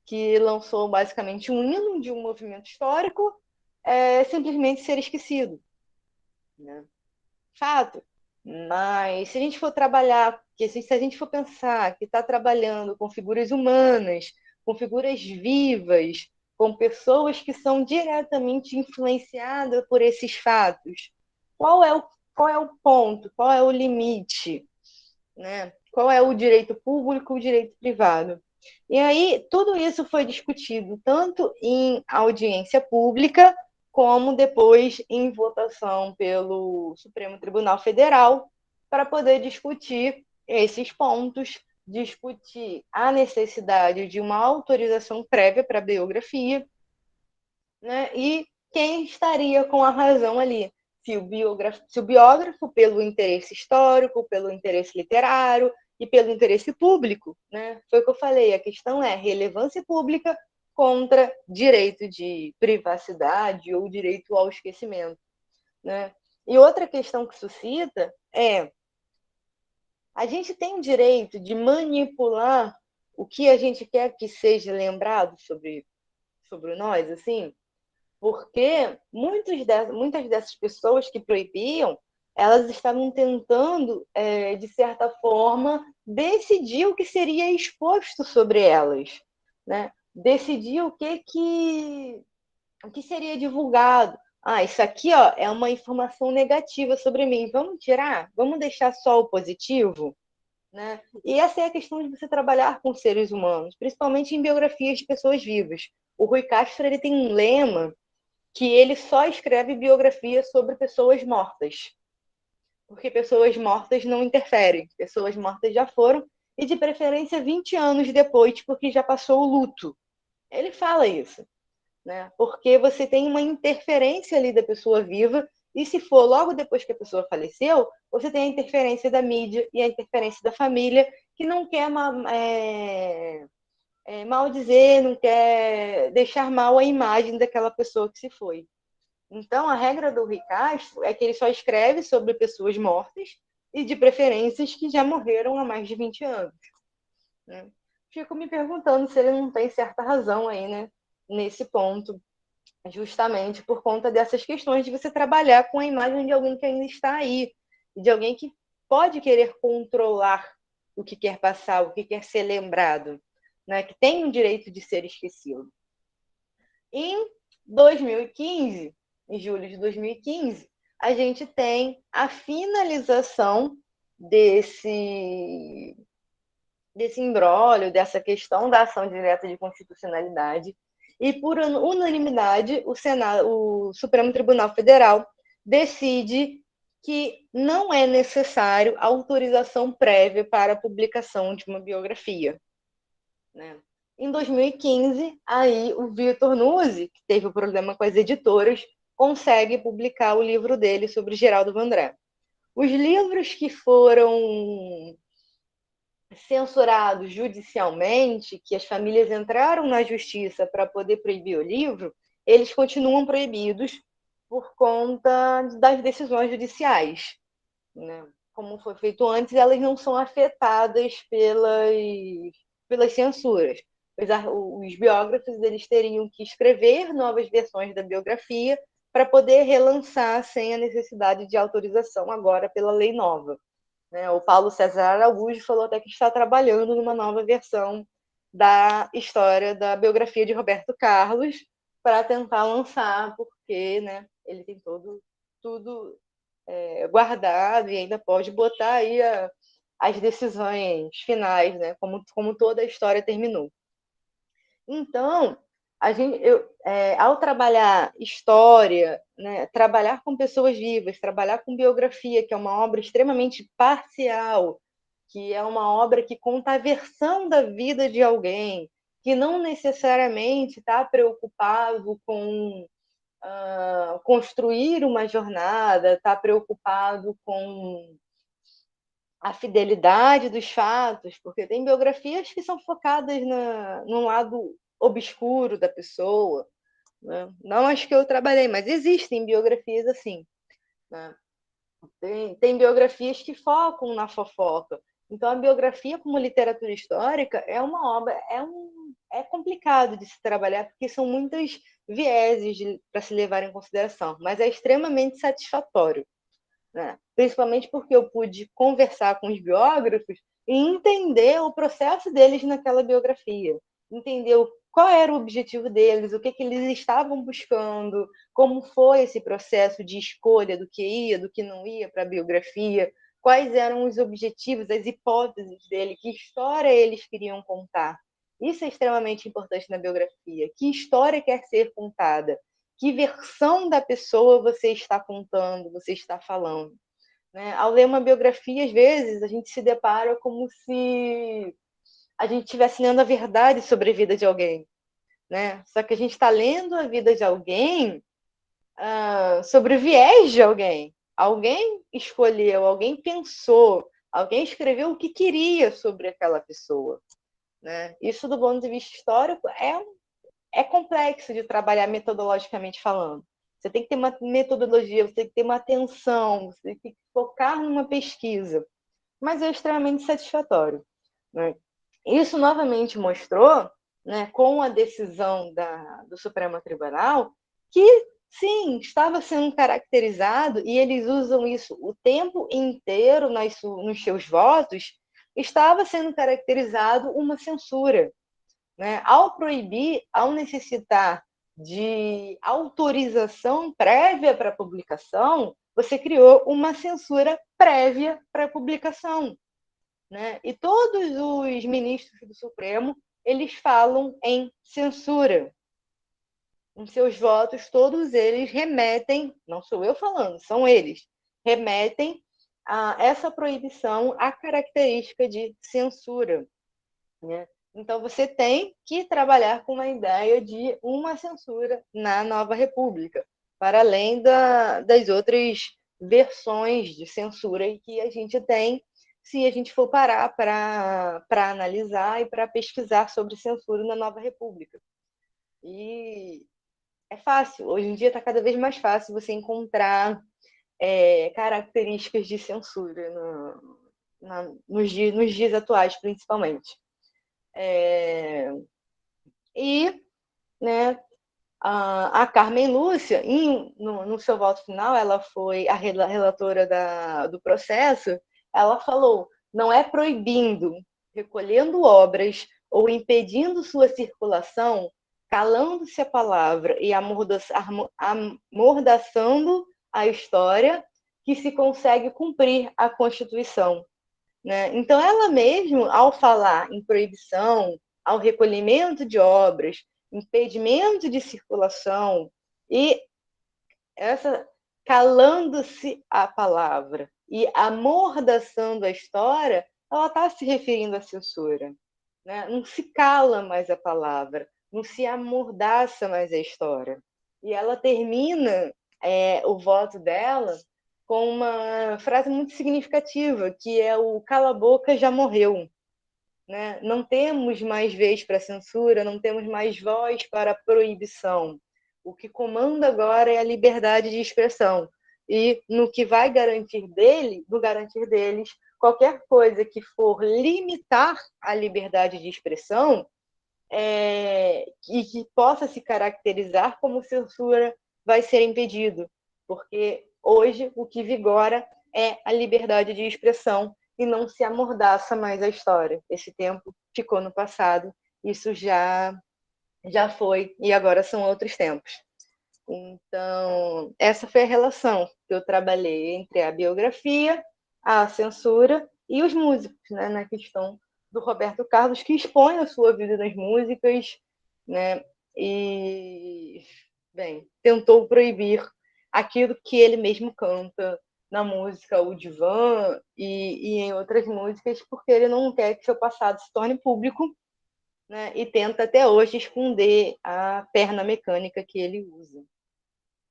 que lançou basicamente um hino de um movimento histórico, simplesmente ser esquecido. Né? Fato. Mas se a gente for trabalhar, se a gente for pensar que está trabalhando com figuras humanas, com figuras vivas, com pessoas que são diretamente influenciadas por esses fatos, qual é o ponto, qual é o limite? Né? Qual é o direito público e o direito privado? E aí, tudo isso foi discutido tanto em audiência pública, como depois em votação pelo Supremo Tribunal Federal, para poder discutir esses pontos, discutir a necessidade de uma autorização prévia para a biografia, né? E quem estaria com a razão ali. Se o biógrafo, pelo interesse histórico, pelo interesse literário e pelo interesse público, né? Foi o que eu falei, a questão é relevância pública contra direito de privacidade ou direito ao esquecimento. Né? E outra questão que suscita é a gente tem o direito de manipular o que a gente quer que seja lembrado sobre nós, assim? Porque muitas dessas pessoas que proibiam, elas estavam tentando, de certa forma, decidir o que seria exposto sobre elas, né? Decidir o que seria divulgado. Isso aqui, ó, é uma informação negativa sobre mim. Vamos tirar? Vamos deixar só o positivo? Né? E essa é a questão de você trabalhar com seres humanos, principalmente em biografias de pessoas vivas. O Rui Castro ele tem um lema que ele só escreve biografias sobre pessoas mortas. Porque pessoas mortas não interferem. Pessoas mortas já foram, e de preferência 20 anos depois, porque já passou o luto. Ele fala isso. Né? Porque você tem uma interferência ali da pessoa viva, e se for logo depois que a pessoa faleceu, você tem a interferência da mídia e a interferência da família, que não quer mal dizer, não quer deixar mal a imagem daquela pessoa que se foi. Então, a regra do Rui Castro é que ele só escreve sobre pessoas mortas e, de preferências, que já morreram há mais de 20 anos. Né? Fico me perguntando se ele não tem certa razão aí, né, nesse ponto, justamente por conta dessas questões de você trabalhar com a imagem de alguém que ainda está aí, de alguém que pode querer controlar o que quer passar, o que quer ser lembrado, né, que tem o direito de ser esquecido. Em 2015, em julho de 2015, a gente tem a finalização desse imbróglio, dessa questão da ação direta de constitucionalidade, e por unanimidade o Supremo Tribunal Federal decide que não é necessário autorização prévia para a publicação de uma biografia. Né? Em 2015, aí o Vitor Nuzzi, que teve o problema com as editoras, consegue publicar o livro dele sobre Geraldo Vandré. Os livros que foram censurados judicialmente, que as famílias entraram na justiça para poder proibir o livro, eles continuam proibidos por conta das decisões judiciais. Né? Como foi feito antes, elas não são afetadas pelas censuras. Os biógrafos eles teriam que escrever novas versões da biografia para poder relançar sem a necessidade de autorização agora pela lei nova. Né? O Paulo César Araújo falou até que está trabalhando numa nova versão da história da biografia de Roberto Carlos para tentar lançar, porque, né, ele tem tudo guardado e ainda pode botar aí as decisões finais, né, como toda a história terminou. Então, ao trabalhar história, né, trabalhar com pessoas vivas, trabalhar com biografia, que é uma obra extremamente parcial, que é uma obra que conta a versão da vida de alguém, que não necessariamente está preocupado com construir uma jornada, está preocupado com a fidelidade dos fatos, porque tem biografias que são focadas no lado obscuro da pessoa, né? Não as que eu trabalhei, mas existem biografias assim, né? Tem biografias que focam na fofoca. Então, a biografia como literatura histórica é uma obra, é complicado de se trabalhar, porque são muitas vieses para se levar em consideração, mas é extremamente satisfatório, né? Principalmente porque eu pude conversar com os biógrafos e entender o processo deles naquela biografia, entender qual era o objetivo deles, o que eles estavam buscando, como foi esse processo de escolha do que ia, do que não ia para a biografia, quais eram os objetivos, as hipóteses dele, que história eles queriam contar. Isso é extremamente importante na biografia. Que história quer ser contada? Que versão da pessoa você está contando, você está falando, né? Ao ler uma biografia, às vezes, a gente se depara como se a gente estivesse lendo a verdade sobre a vida de alguém, né? Só que a gente está lendo a vida de alguém sobre o viés de alguém. Alguém escolheu, alguém pensou, alguém escreveu o que queria sobre aquela pessoa, né? Isso, do ponto de vista histórico, é complexo de trabalhar metodologicamente falando. Você tem que ter uma metodologia, você tem que ter uma atenção, você tem que focar numa pesquisa. Mas é extremamente satisfatório, né? Isso novamente mostrou, né, com a decisão do Supremo Tribunal, que sim, estava sendo caracterizado, e eles usam isso o tempo inteiro nos seus votos, estava sendo caracterizado uma censura, né? Ao proibir, ao necessitar de autorização prévia para a publicação, você criou uma censura prévia para a publicação, né? E todos os ministros do Supremo, eles falam em censura. Em seus votos, todos eles remetem, não sou eu falando, são eles, remetem a essa proibição à característica de censura, né? Então, você tem que trabalhar com a ideia de uma censura na nova república, para além das outras versões de censura que a gente tem, se a gente for parar para analisar e para pesquisar sobre censura na nova república. E é fácil, hoje em dia está cada vez mais fácil você encontrar características de censura nos dias atuais, principalmente. E, né, a Carmen Lúcia, no seu voto final, ela foi a relatora do processo, ela falou, não é proibindo, recolhendo obras ou impedindo sua circulação, calando-se a palavra e amordaçando a história, que se consegue cumprir a Constituição, né? Então, ela mesmo, ao falar em proibição, ao recolhimento de obras, impedimento de circulação e essa calando-se a palavra e amordaçando a história, ela está se referindo à censura, né? Não se cala mais a palavra, não se amordaça mais a história. E ela termina o voto dela com uma frase muito significativa, que é o cala a boca já morreu, né? Não temos mais vez para censura, não temos mais voz para a proibição. O que comanda agora é a liberdade de expressão. E no que vai garantir deles, qualquer coisa que for limitar a liberdade de expressão e que possa se caracterizar como censura vai ser impedido, porque hoje o que vigora é a liberdade de expressão e não se amordaça mais a história. Esse tempo ficou no passado, isso já foi, e agora são outros tempos. Então, essa foi a relação que eu trabalhei entre a biografia, a censura e os músicos, né, na questão do Roberto Carlos, que expõe a sua vida nas músicas, né, e, bem, tentou proibir aquilo que ele mesmo canta na música O Divã e em outras músicas, porque ele não quer que seu passado se torne público, né? E tenta até hoje esconder a perna mecânica que ele usa,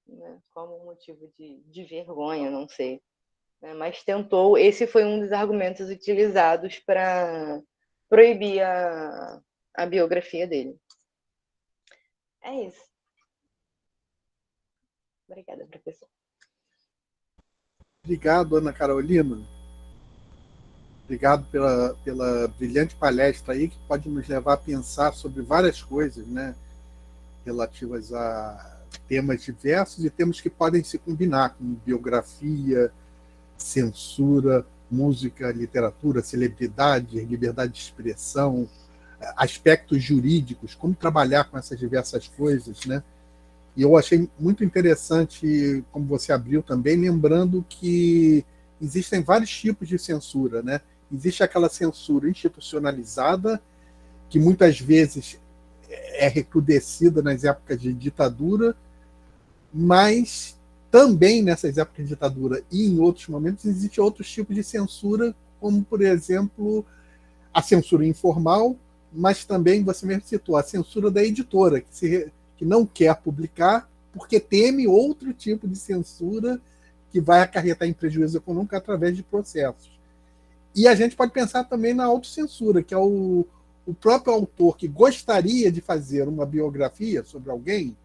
né? Como motivo de vergonha, não sei. Né? Mas tentou, esse foi um dos argumentos utilizados para proibir a biografia dele. É isso. Obrigada, professor. Obrigado, Ana Carolina. Obrigado pela brilhante palestra aí, que pode nos levar a pensar sobre várias coisas, né, relativas a temas diversos e temas que podem se combinar, como biografia, censura, música, literatura, celebridade, liberdade de expressão, aspectos jurídicos, como trabalhar com essas diversas coisas, né? E eu achei muito interessante, como você abriu também, lembrando que existem vários tipos de censura, né? Existe aquela censura institucionalizada, que muitas vezes é recrudescida nas épocas de ditadura, mas também nessas épocas de ditadura e em outros momentos existem outros tipos de censura, como, por exemplo, a censura informal, mas também, você mesmo citou, a censura da editora, que não quer publicar porque teme outro tipo de censura que vai acarretar em prejuízo econômico através de processos. E a gente pode pensar também na autocensura, que é o próprio autor que gostaria de fazer uma biografia sobre alguém,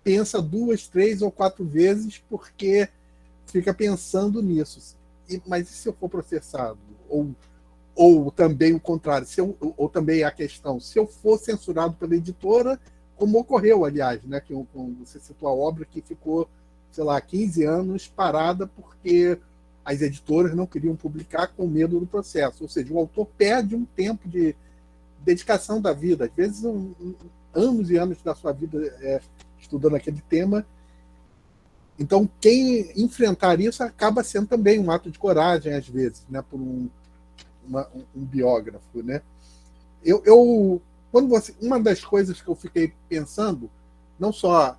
pensa 2, 3 ou 4 vezes porque fica pensando nisso. Mas e se eu for processado? Ou também o contrário, ou também a questão, se eu for censurado pela editora, como ocorreu, aliás, né, que você citou a obra que ficou, sei lá, 15 anos parada porque as editoras não queriam publicar com medo do processo. Ou seja, o autor perde um tempo de dedicação da vida, às vezes anos e anos da sua vida estudando aquele tema. Então, quem enfrentar isso acaba sendo também um ato de coragem, às vezes, né, por um biógrafo, né? Uma das coisas que eu fiquei pensando, não só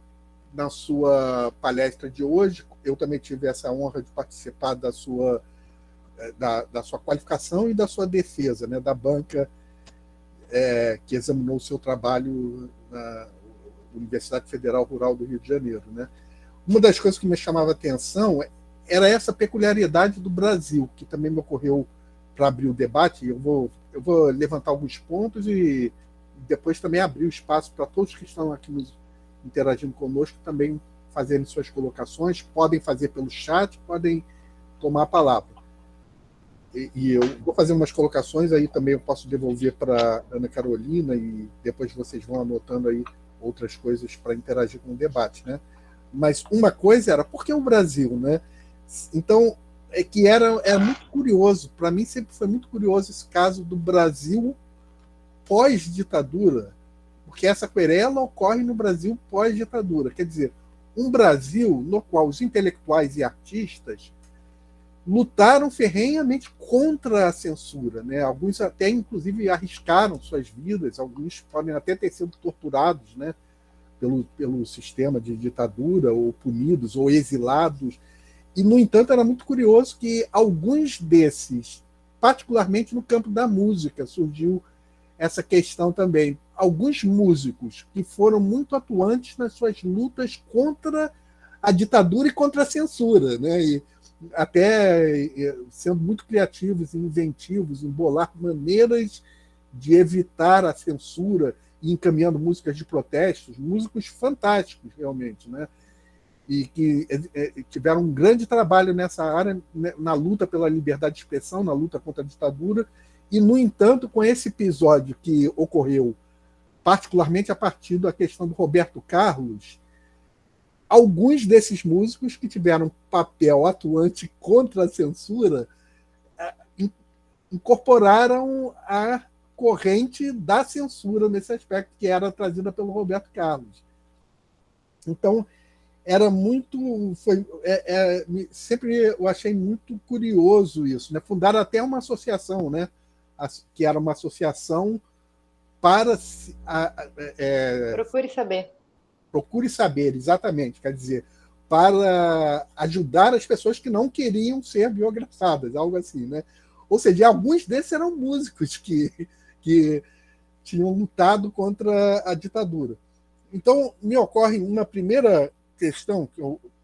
na sua palestra de hoje, eu também tive essa honra de participar da sua qualificação e da sua defesa, né, da banca que examinou o seu trabalho na Universidade Federal Rural do Rio de Janeiro, né? Uma das coisas que me chamava a atenção era essa peculiaridade do Brasil, que também me ocorreu para abrir o debate. Eu vou levantar alguns pontos e depois também abrir o espaço para todos que estão aqui interagindo conosco também fazerem suas colocações. Podem fazer pelo chat, podem tomar a palavra. E eu vou fazer umas colocações, aí também eu posso devolver para Ana Carolina e depois vocês vão anotando aí outras coisas para interagir com o debate, né? Mas uma coisa era, por que o Brasil, né? Então, era muito curioso, para mim sempre foi muito curioso esse caso do Brasil pós-ditadura, porque essa querela ocorre no Brasil pós-ditadura. Quer dizer, um Brasil no qual os intelectuais e artistas lutaram ferrenhamente contra a censura, né? Alguns até, inclusive, arriscaram suas vidas, alguns podem até ter sido torturados, né, pelo sistema de ditadura, ou punidos, ou exilados. E, no entanto, era muito curioso que alguns desses, particularmente no campo da música, surgiu essa questão também. Alguns músicos que foram muito atuantes nas suas lutas contra a ditadura e contra a censura, né? E até sendo muito criativos e inventivos em bolar maneiras de evitar a censura e encaminhando músicas de protestos, músicos fantásticos, realmente, né? E que tiveram um grande trabalho nessa área, né, na luta pela liberdade de expressão, na luta contra a ditadura. E, no entanto, com esse episódio que ocorreu, particularmente a partir da questão do Roberto Carlos, alguns desses músicos que tiveram papel atuante contra a censura incorporaram a corrente da censura nesse aspecto, que era trazida pelo Roberto Carlos. Então, era muito... sempre eu achei muito curioso isso, né? Fundaram até uma associação, né? Que era uma associação para... Procure saber. Procure saber, exatamente. Quer dizer, para ajudar as pessoas que não queriam ser biografadas, algo assim, né? Ou seja, alguns desses eram músicos que tinham lutado contra a ditadura. Então, me ocorre uma primeira questão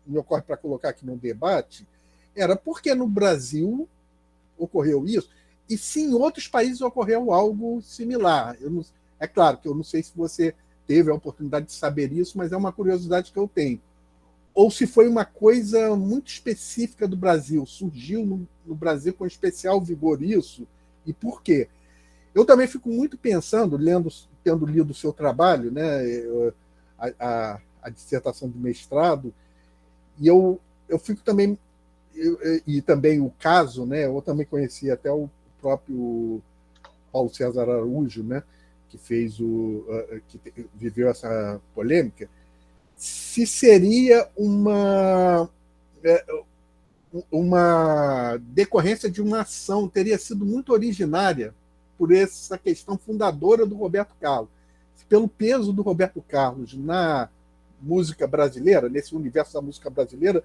me ocorre para colocar aqui no debate, era por que no Brasil ocorreu isso e se em outros países ocorreu algo similar. É claro que eu não sei se você teve a oportunidade de saber isso, mas é uma curiosidade que eu tenho. Ou se foi uma coisa muito específica do Brasil, surgiu no Brasil com especial vigor isso, e por quê? Eu também fico muito pensando, tendo lido o seu trabalho, né, a dissertação de mestrado, e eu fico também, e também o caso, né, eu também conheci até o próprio Paulo César Araújo, né, que que viveu essa polêmica, se seria uma decorrência de uma ação, teria sido muito originária por essa questão fundadora do Roberto Carlos. Pelo peso do Roberto Carlos na música brasileira, nesse universo da música brasileira,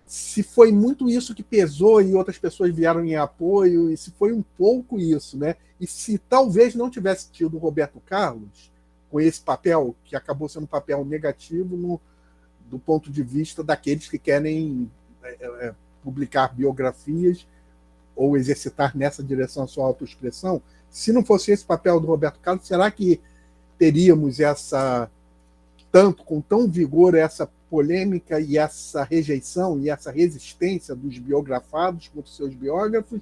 se foi muito isso que pesou e outras pessoas vieram em apoio, e se foi um pouco isso, né? E se talvez não tivesse tido o Roberto Carlos, com esse papel, que acabou sendo um papel negativo do ponto de vista daqueles que querem publicar biografias ou exercitar nessa direção a sua autoexpressão, se não fosse esse papel do Roberto Carlos, será que teríamos com tão vigor, essa polêmica e essa rejeição e essa resistência dos biografados contra os seus biógrafos?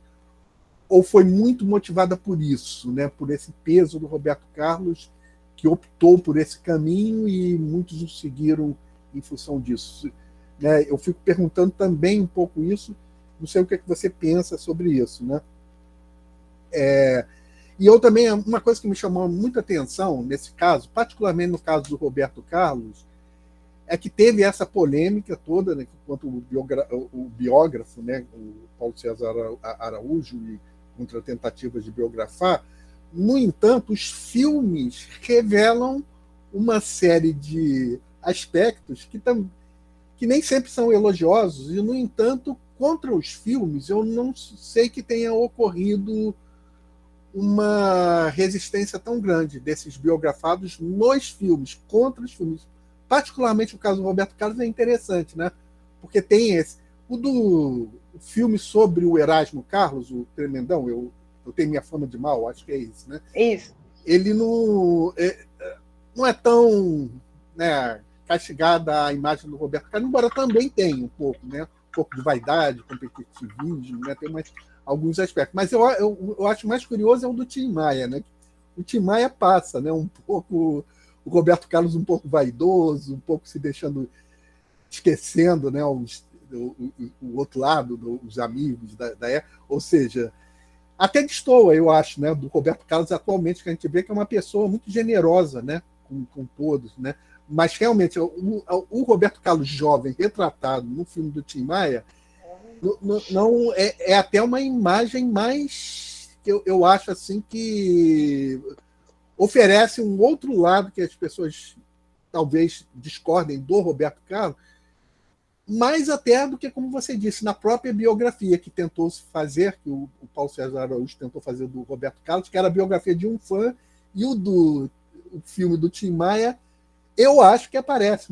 Ou foi muito motivada por isso, né? Por esse peso do Roberto Carlos, que optou por esse caminho e muitos o seguiram em função disso, né? Eu fico perguntando também um pouco isso, não sei o que você pensa sobre isso, né? E eu também, uma coisa que me chamou muita atenção nesse caso, particularmente no caso do Roberto Carlos, é que teve essa polêmica toda, né, quanto o biógrafo, né, o Paulo César Araújo, e contra tentativas de biografar. No entanto, os filmes revelam uma série de aspectos que nem sempre são elogiosos, e, no entanto, contra os filmes, eu não sei que tenha ocorrido uma resistência tão grande desses biografados nos filmes, contra os filmes. Particularmente o caso do Roberto Carlos é interessante, né? Porque tem o filme sobre o Erasmo Carlos, o Tremendão, eu tenho minha fama de mal, acho que é isso, né? Isso. Ele não é tão, né, castigada a imagem do Roberto Carlos, embora também tenha um pouco, né? Um pouco de vaidade, competitivismo, né? Tem alguns aspectos. Mas eu acho mais curioso é o do Tim Maia, né? O Tim Maia passa, né? Um pouco o Roberto Carlos um pouco vaidoso, um pouco se esquecendo, né? O outro lado, os amigos da época. Ou seja, até destoa, eu acho, né? Do Roberto Carlos atualmente, que a gente vê que é uma pessoa muito generosa, né? Com todos, né? Mas realmente o Roberto Carlos jovem retratado no filme do Tim Maia não é até uma imagem mais que eu acho assim que oferece um outro lado que as pessoas talvez discordem do Roberto Carlos, mais até do que, como você disse, na própria biografia que tentou se fazer, que o Paulo César Araújo tentou fazer do Roberto Carlos, que era a biografia de um fã, e o filme do Tim Maia, eu acho que aparece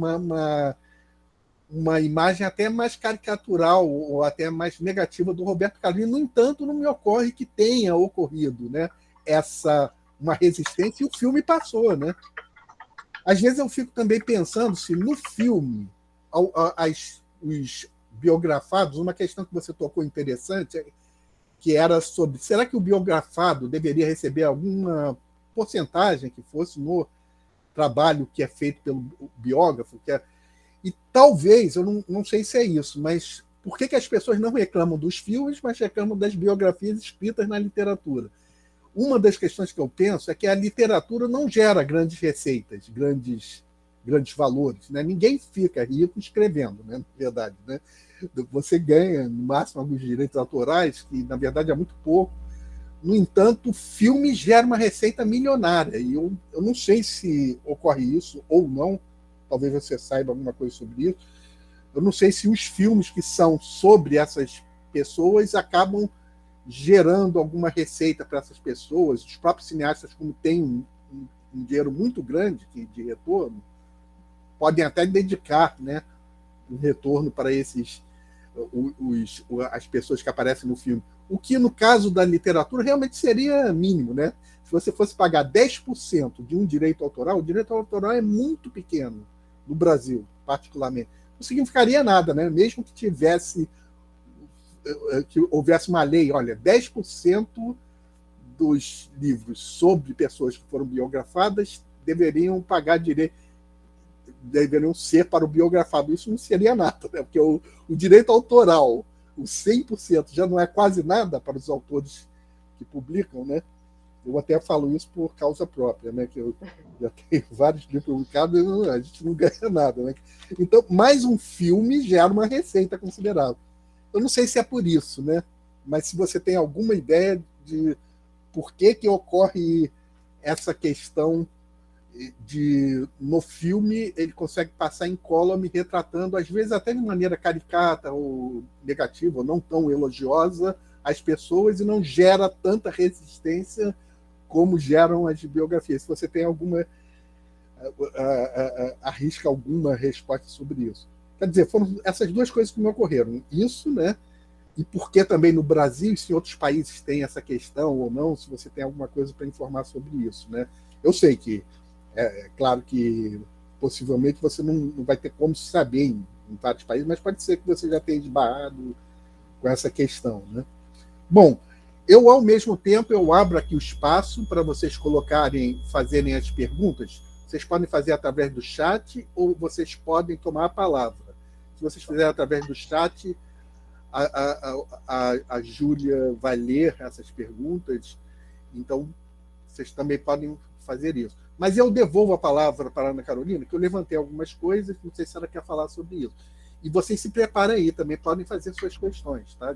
uma imagem até mais caricatural ou até mais negativa do Roberto Carlos. E, no entanto, não me ocorre que tenha ocorrido, né, uma resistência, e o filme passou, né? Às vezes eu fico também pensando se no filme os biografados, uma questão que você tocou interessante, que era sobre, será que o biografado deveria receber alguma porcentagem que fosse no trabalho que é feito pelo biógrafo, e talvez, eu não sei se é isso, mas por que as pessoas não reclamam dos filmes, mas reclamam das biografias escritas na literatura? Uma das questões que eu penso é que a literatura não gera grandes receitas, grandes valores, né? Ninguém fica rico escrevendo, né? Na verdade, né? Você ganha, no máximo, alguns direitos autorais, que, na verdade, é muito pouco. No entanto, o filme gera uma receita milionária, e eu não sei se ocorre isso ou não, talvez você saiba alguma coisa sobre isso, eu não sei se os filmes que são sobre essas pessoas acabam gerando alguma receita para essas pessoas. Os próprios cineastas, como têm um dinheiro muito grande de retorno, podem até dedicar, né, um retorno para as pessoas que aparecem no filme. O que, no caso da literatura, realmente seria mínimo, né? Se você fosse pagar 10% de um direito autoral, o direito autoral é muito pequeno no Brasil, particularmente. Não significaria nada, né? Mesmo que houvesse uma lei, olha, 10% dos livros sobre pessoas que foram biografadas deveriam pagar direito, deveriam ser para o biografado. Isso não seria nada, né? Porque o direito autoral, o 100%, já não é quase nada para os autores que publicam, né? Eu até falo isso por causa própria, né? Que eu já tenho vários livros publicados e a gente não ganha nada, né? Então, mais um filme gera uma receita considerável. Eu não sei se é por isso, né? Mas se você tem alguma ideia de por que ocorre essa questão no filme ele consegue passar incólume retratando, às vezes até de maneira caricata ou negativa, ou não tão elogiosa, as pessoas e não gera tanta resistência como geram as biografias. Se você tem alguma arrisca alguma resposta sobre isso. Quer dizer, foram essas duas coisas que me ocorreram. Isso, né? E por que também no Brasil, se em outros países tem essa questão ou não, se você tem alguma coisa para informar sobre isso, né? Eu sei que claro que possivelmente você não vai ter como saber em vários países, mas pode ser que você já tenha esbarrado com essa questão, né? Bom, eu ao mesmo tempo eu abro aqui o espaço para vocês fazerem as perguntas. Vocês podem fazer através do chat ou vocês podem tomar a palavra. Se vocês fizerem através do chat, a Júlia vai ler essas perguntas, então vocês também podem fazer isso. Mas eu devolvo a palavra para a Ana Carolina, que eu levantei algumas coisas, não sei se ela quer falar sobre isso. E vocês se preparem aí, também podem fazer suas questões, tá?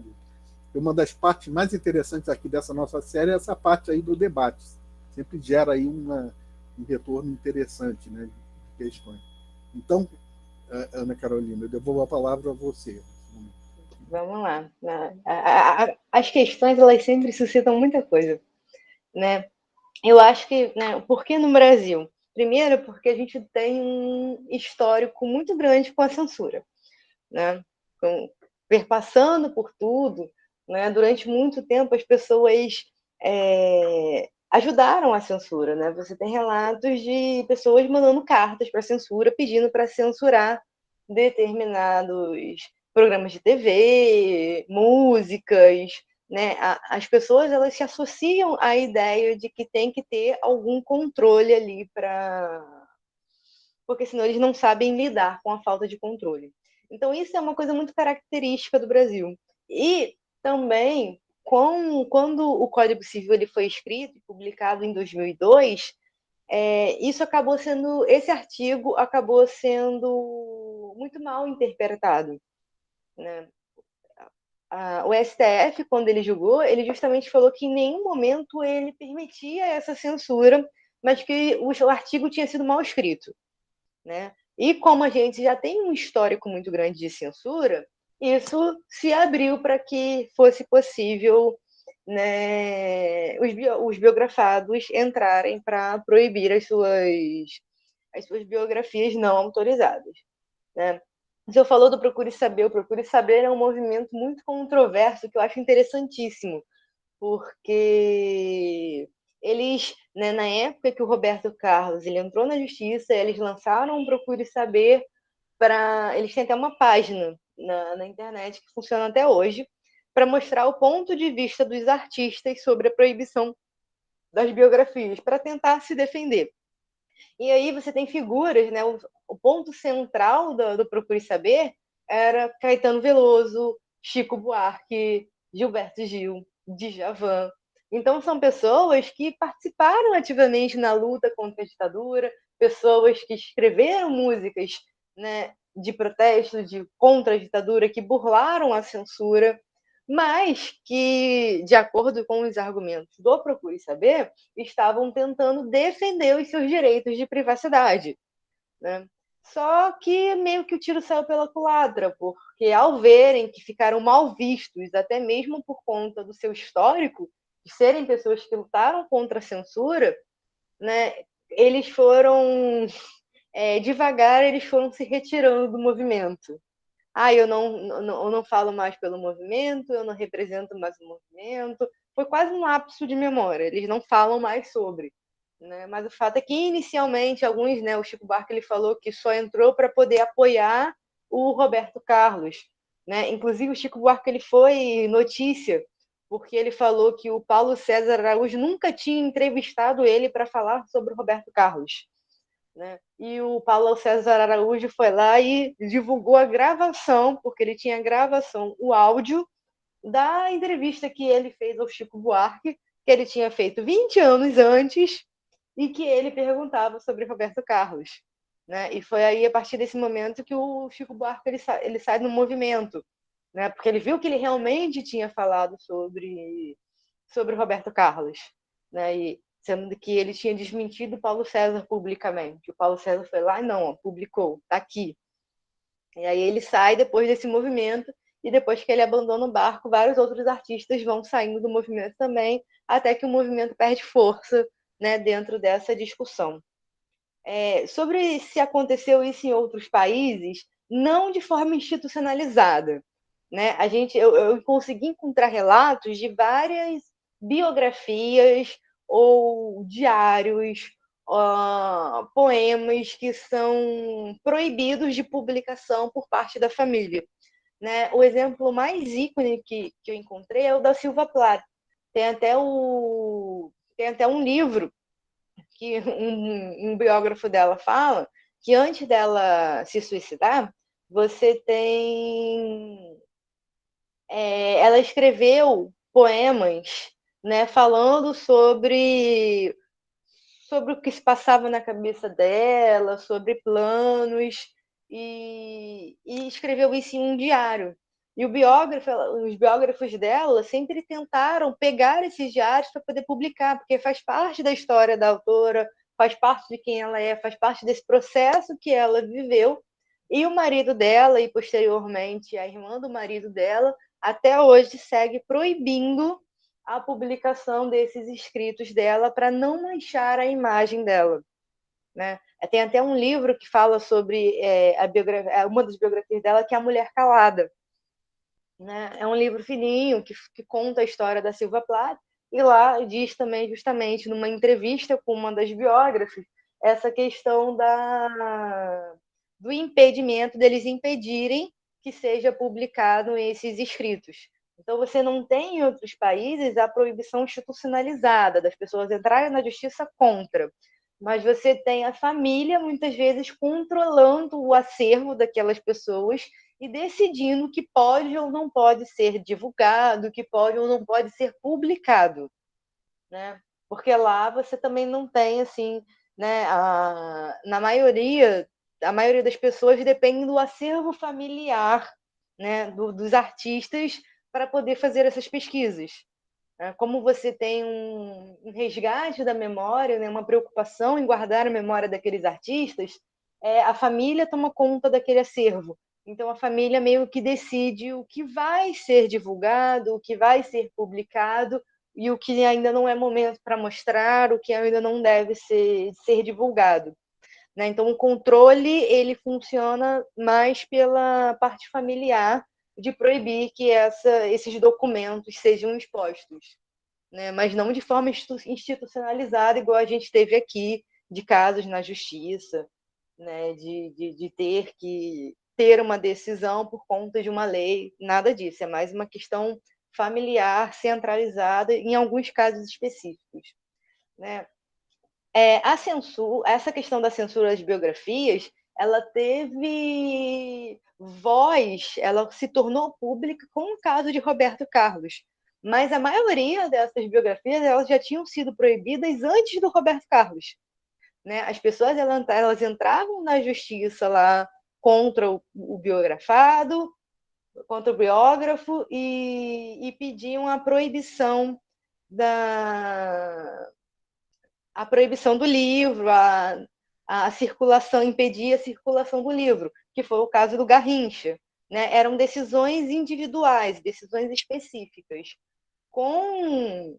Uma das partes mais interessantes aqui dessa nossa série é essa parte aí do debate. Sempre gera aí um retorno interessante, né, de questões. Então, Ana Carolina, eu devolvo a palavra a você. Vamos lá. As questões, elas sempre suscitam muita coisa, né? Eu acho que, né, por que no Brasil? Primeiro, porque a gente tem um histórico muito grande com a censura, né? Perpassando por tudo, né? Durante muito tempo as pessoas ajudaram a censura, né? Você tem relatos de pessoas mandando cartas para a censura, pedindo para censurar determinados programas de TV, músicas, né? As pessoas elas se associam à ideia de que tem que ter algum controle ali porque senão eles não sabem lidar com a falta de controle. Então isso é uma coisa muito característica do Brasil. E também quando o Código Civil ele foi escrito e publicado em 2002, esse artigo acabou sendo muito mal interpretado, né? O STF, quando ele julgou, ele justamente falou que em nenhum momento ele permitia essa censura, mas que o artigo tinha sido mal escrito, né? E como a gente já tem um histórico muito grande de censura, isso se abriu para que fosse possível, né, os biografados entrarem para proibir as suas biografias não autorizadas, né? O senhor falou do Procure Saber. O Procure Saber é um movimento muito controverso que eu acho interessantíssimo, porque eles, né, na época que o Roberto Carlos ele entrou na justiça, eles lançaram um Procure Saber eles têm até uma página na internet que funciona até hoje para mostrar o ponto de vista dos artistas sobre a proibição das biografias, para tentar se defender. E aí você tem figuras, né? O ponto central do Procure Saber era Caetano Veloso, Chico Buarque, Gilberto Gil, Djavan. Então são pessoas que participaram ativamente na luta contra a ditadura, pessoas que escreveram músicas, né, de protesto, contra a ditadura, que burlaram a censura, mas que, de acordo com os argumentos do Procure Saber, estavam tentando defender os seus direitos de privacidade, né? Só que meio que o tiro saiu pela culatra, porque ao verem que ficaram mal vistos, até mesmo por conta do seu histórico, de serem pessoas que lutaram contra a censura, né, eles foram, devagar, eles foram se retirando do movimento. Eu não falo mais pelo movimento, eu não represento mais o movimento. Foi quase um lapso de memória, eles não falam mais sobre. Né? Mas o fato é que, inicialmente, alguns, né, o Chico Buarque ele falou que só entrou para poder apoiar o Roberto Carlos. Né? Inclusive, o Chico Buarque ele foi notícia, porque ele falou que o Paulo César Araújo nunca tinha entrevistado ele para falar sobre o Roberto Carlos. Né? E o Paulo César Araújo foi lá e divulgou a gravação, porque ele tinha a gravação, o áudio da entrevista que ele fez ao Chico Buarque, que ele tinha feito 20 anos antes, e que ele perguntava sobre Roberto Carlos. Né? E foi aí, a partir desse momento, que o Chico Buarque ele sai do movimento, né? Porque ele viu que ele realmente tinha falado sobre Roberto Carlos. Né? E sendo que ele tinha desmentido o Paulo César publicamente. O Paulo César foi lá e não, publicou, está aqui. E aí ele sai depois desse movimento, e depois que ele abandona o barco, vários outros artistas vão saindo do movimento também, até que o movimento perde força, né, dentro dessa discussão. Sobre se aconteceu isso em outros países, não de forma institucionalizada. Né? Eu consegui encontrar relatos de várias biografias ou diários, poemas que são proibidos de publicação por parte da família. Né? O exemplo mais ícone que eu encontrei é o da Silva Plath. Tem até um livro que um biógrafo dela fala que antes dela se suicidar, ela escreveu poemas, né, falando sobre o que se passava na cabeça dela, sobre planos, e escreveu isso em um diário. E os biógrafos dela sempre tentaram pegar esses diários para poder publicar, porque faz parte da história da autora, faz parte de quem ela é, faz parte desse processo que ela viveu. E o marido dela, e posteriormente a irmã do marido dela, até hoje segue proibindo a publicação desses escritos dela para não manchar a imagem dela. Né? Tem até um livro que fala sobre uma das biografias dela, que é A Mulher Calada. Né? É um livro fininho que conta a história da Silva Plath, e lá diz também, justamente, numa entrevista com uma das biógrafas, essa questão do impedimento, deles impedirem que seja publicado esses escritos. Então, você não tem em outros países a proibição institucionalizada, das pessoas entrarem na justiça contra, mas você tem a família, muitas vezes, controlando o acervo daquelas pessoas e decidindo o que pode ou não pode ser divulgado, o que pode ou não pode ser publicado. Né? Porque lá você também não tem, assim, né, a maioria das pessoas depende do acervo familiar, né, dos artistas para poder fazer essas pesquisas. Como você tem um resgate da memória, né, uma preocupação em guardar a memória daqueles artistas, a família toma conta daquele acervo. Então, a família meio que decide o que vai ser divulgado, o que vai ser publicado e o que ainda não é momento para mostrar, o que ainda não deve ser divulgado. Né? Então, o controle ele funciona mais pela parte familiar, de proibir que esses documentos sejam expostos. Né? Mas não de forma institucionalizada, igual a gente teve aqui, de casos na justiça, né? de ter que ter uma decisão por conta de uma lei, nada disso, é mais uma questão familiar, centralizada, em alguns casos específicos. Né? Essa questão da censura das biografias, ela teve voz, ela se tornou pública com o caso de Roberto Carlos. Mas a maioria dessas biografias elas já tinham sido proibidas antes do Roberto Carlos. Né? As pessoas elas entravam na justiça lá contra o biografado, contra o biógrafo e pediam a proibição do livro, a circulação, impedir a circulação do livro, que foi o caso do Garrincha. Né? Eram decisões individuais, decisões específicas. Com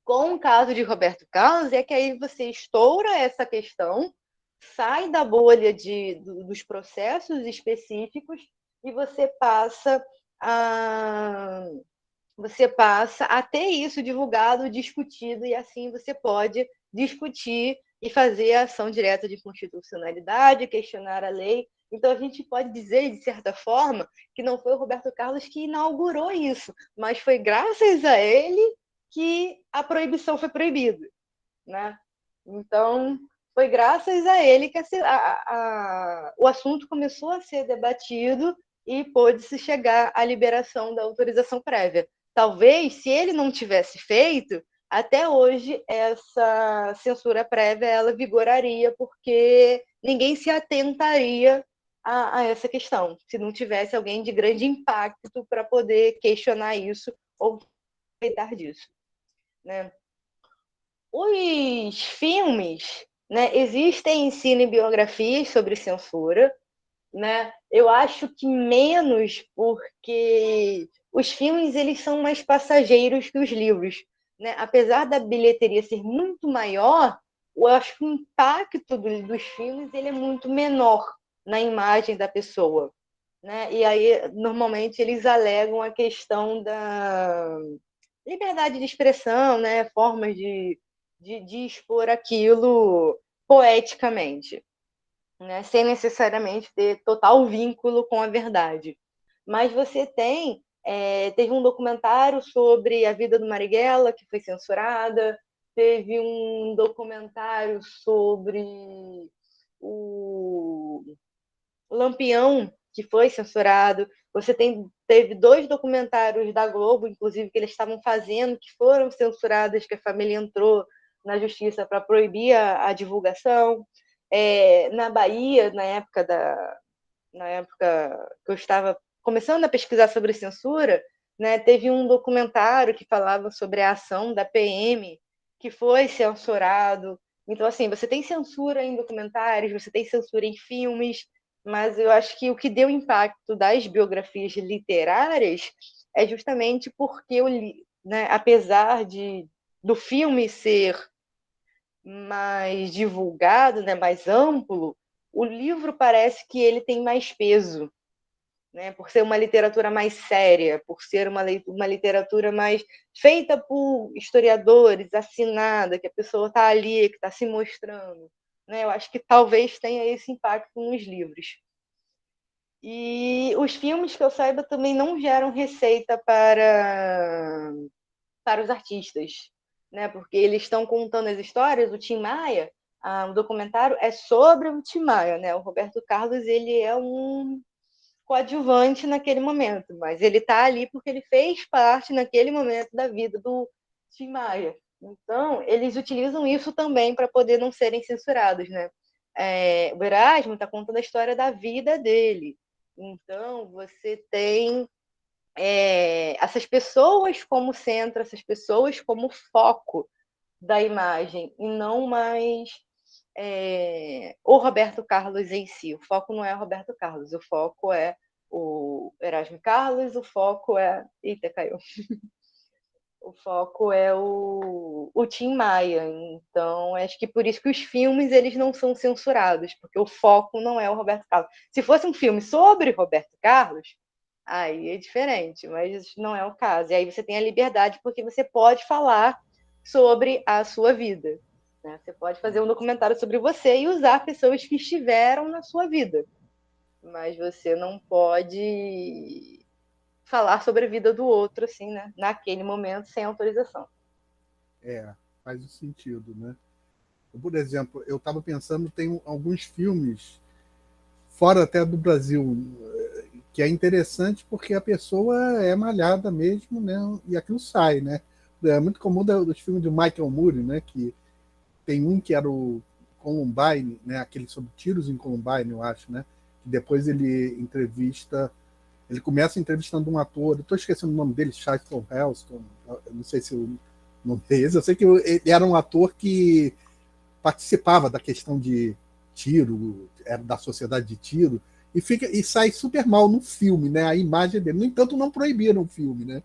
o caso de Roberto Carlos, é que aí você estoura essa questão, sai da bolha dos processos específicos e você passa a ter isso divulgado, discutido, e assim você pode discutir e fazer a ação direta de constitucionalidade, questionar a lei. Então, a gente pode dizer, de certa forma, que não foi o Roberto Carlos que inaugurou isso, mas foi graças a ele que a proibição foi proibida. Né? Então, foi graças a ele que o assunto começou a ser debatido e pôde-se chegar à liberação da autorização prévia. Talvez, se ele não tivesse feito, até hoje essa censura prévia ela vigoraria, porque ninguém se atentaria a essa questão, se não tivesse alguém de grande impacto para poder questionar isso ou aproveitar disso. Né? Os filmes, né, existem cinebiografias sobre censura, né? Eu acho que menos porque os filmes eles são mais passageiros que os livros, né? Apesar da bilheteria ser muito maior, eu acho que o impacto dos filmes ele é muito menor na imagem da pessoa, né? E aí normalmente eles alegam a questão da liberdade de expressão, né? Formas de expor aquilo poeticamente, né? Sem necessariamente ter total vínculo com a verdade. Mas você teve um documentário sobre a vida do Marighella, que foi censurada, teve um documentário sobre o Lampião, que foi censurado. Você teve 2 documentários da Globo, inclusive, que eles estavam fazendo, que foram censurados, que a família entrou na justiça para proibir a divulgação. Na Bahia, na época que eu estava começando a pesquisar sobre censura, né, teve um documentário que falava sobre a ação da PM, que foi censurado. Então, assim, você tem censura em documentários, você tem censura em filmes, mas eu acho que o que deu impacto das biografias literárias é justamente porque, né, apesar do filme ser mais divulgado, né, mais amplo, o livro parece que ele tem mais peso, né, por ser uma literatura mais séria, por ser uma literatura mais feita por historiadores, assinada, que a pessoa está ali, que está se mostrando. Né? Eu acho que talvez tenha esse impacto nos livros. E os filmes, que eu saiba, também não geram receita para os artistas, né? Porque eles estão contando as histórias. O Tim Maia, o documentário é sobre o Tim Maia, né? O Roberto Carlos ele é um coadjuvante naquele momento, mas ele está ali porque ele fez parte naquele momento da vida do Tim Maia. Então, eles utilizam isso também para poder não serem censurados, né? O Erasmo está contando a história da vida dele. Então, você tem essas pessoas como centro, essas pessoas como foco da imagem, e não mais o Roberto Carlos em si. O foco não é o Roberto Carlos, o foco é o Erasmo Carlos, o foco é... Eita, caiu. O foco é o Tim Maia. Então, acho que por isso que os filmes eles não são censurados, porque o foco não é o Roberto Carlos. Se fosse um filme sobre Roberto Carlos, aí é diferente, mas não é o caso. E aí você tem a liberdade porque você pode falar sobre a sua vida. Né? Você pode fazer um documentário sobre você e usar pessoas que estiveram na sua vida. Mas você não pode falar sobre a vida do outro, assim, né? Naquele momento, sem autorização. Faz o sentido, né? Por exemplo, eu estava pensando, tem alguns filmes fora até do Brasil, que é interessante porque a pessoa é malhada mesmo, né? E aquilo sai, né? É muito comum dos filmes de Michael Moore, né? Que tem um que era o Columbine, né? Aquele sobre tiros em Columbine, eu acho, né? Que depois ele começa entrevistando um ator, eu estou esquecendo o nome dele, Charlton Heston, eu não sei se o nome é esse, eu sei que ele era um ator que participava da questão de tiro, era da sociedade de tiro, e sai super mal no filme, né? A imagem dele. No entanto, não proibiram o filme, né?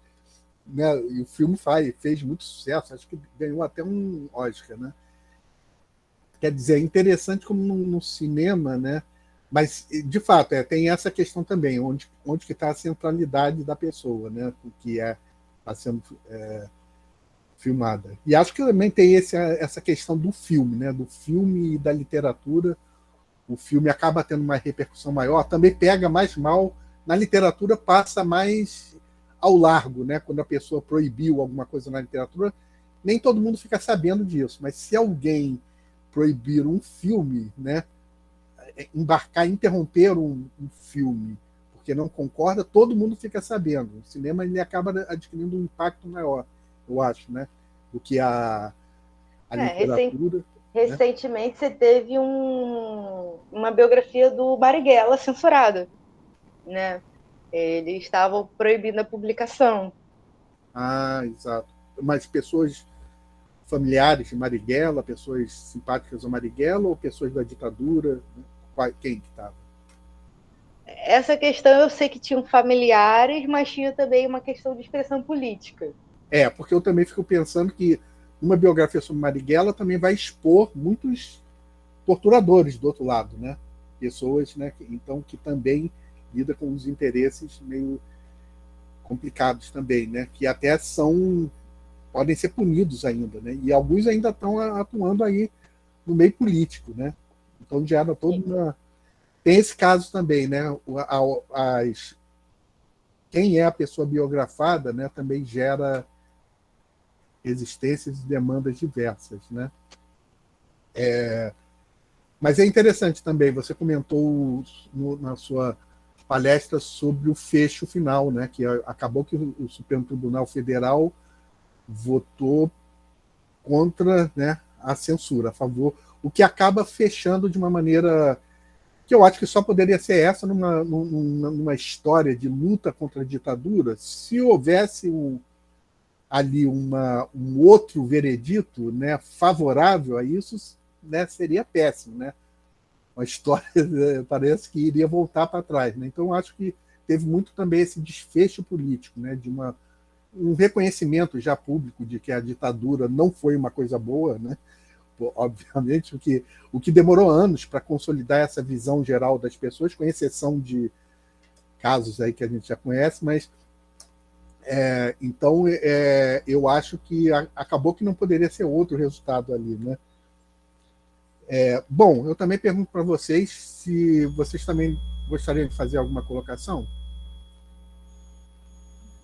E o filme fez muito sucesso, acho que ganhou até um Oscar, né? Quer dizer, é interessante como no cinema, né? Mas, de fato, tem essa questão também, onde que está a centralidade da pessoa, né? O que está sendo filmada. E acho que também tem essa questão do filme, né? Do filme e da literatura. O filme acaba tendo uma repercussão maior, também pega mais mal. Na literatura passa mais ao largo, né? Quando a pessoa proibiu alguma coisa na literatura, nem todo mundo fica sabendo disso. Mas se alguém proibir um filme, né? Interromper um filme porque não concorda, todo mundo fica sabendo. O cinema ele acaba adquirindo um impacto maior, eu acho, né? Do que a literatura. Recentemente você teve uma biografia do Marighella censurada, né? Eles estavam proibindo a publicação. Exato. Mas pessoas familiares de Marighella, pessoas simpáticas ao Marighella ou pessoas da ditadura? Quem que estava? Essa questão eu sei que tinham familiares, mas tinha também uma questão de expressão política. Porque eu também fico pensando que uma biografia sobre Marighella também vai expor muitos torturadores do outro lado, né? Pessoas, né? Então que também lida com os interesses meio complicados também, né? Que até podem ser punidos ainda, né? E alguns ainda estão atuando aí no meio político, né? Então gera tem esse caso também, né? Quem é a pessoa biografada, né? Também gera resistências e demandas diversas, né? Mas é interessante também, você comentou na sua palestra sobre o fecho final, né? Que acabou que o Supremo Tribunal Federal votou contra, né, a censura, a favor, o que acaba fechando de uma maneira que eu acho que só poderia ser essa numa história de luta contra a ditadura, se houvesse ali um outro veredito, né, favorável a isso, né, seria péssimo, né? Uma história parece que iria voltar para trás, né? Então acho que teve muito também esse desfecho político, né, de um reconhecimento já público de que a ditadura não foi uma coisa boa, né? Obviamente, o que demorou anos para consolidar essa visão geral das pessoas, com exceção de casos aí que a gente já conhece, mas então eu acho que acabou que não poderia ser outro resultado ali, né? Bom, eu também pergunto para vocês se vocês também gostariam de fazer alguma colocação.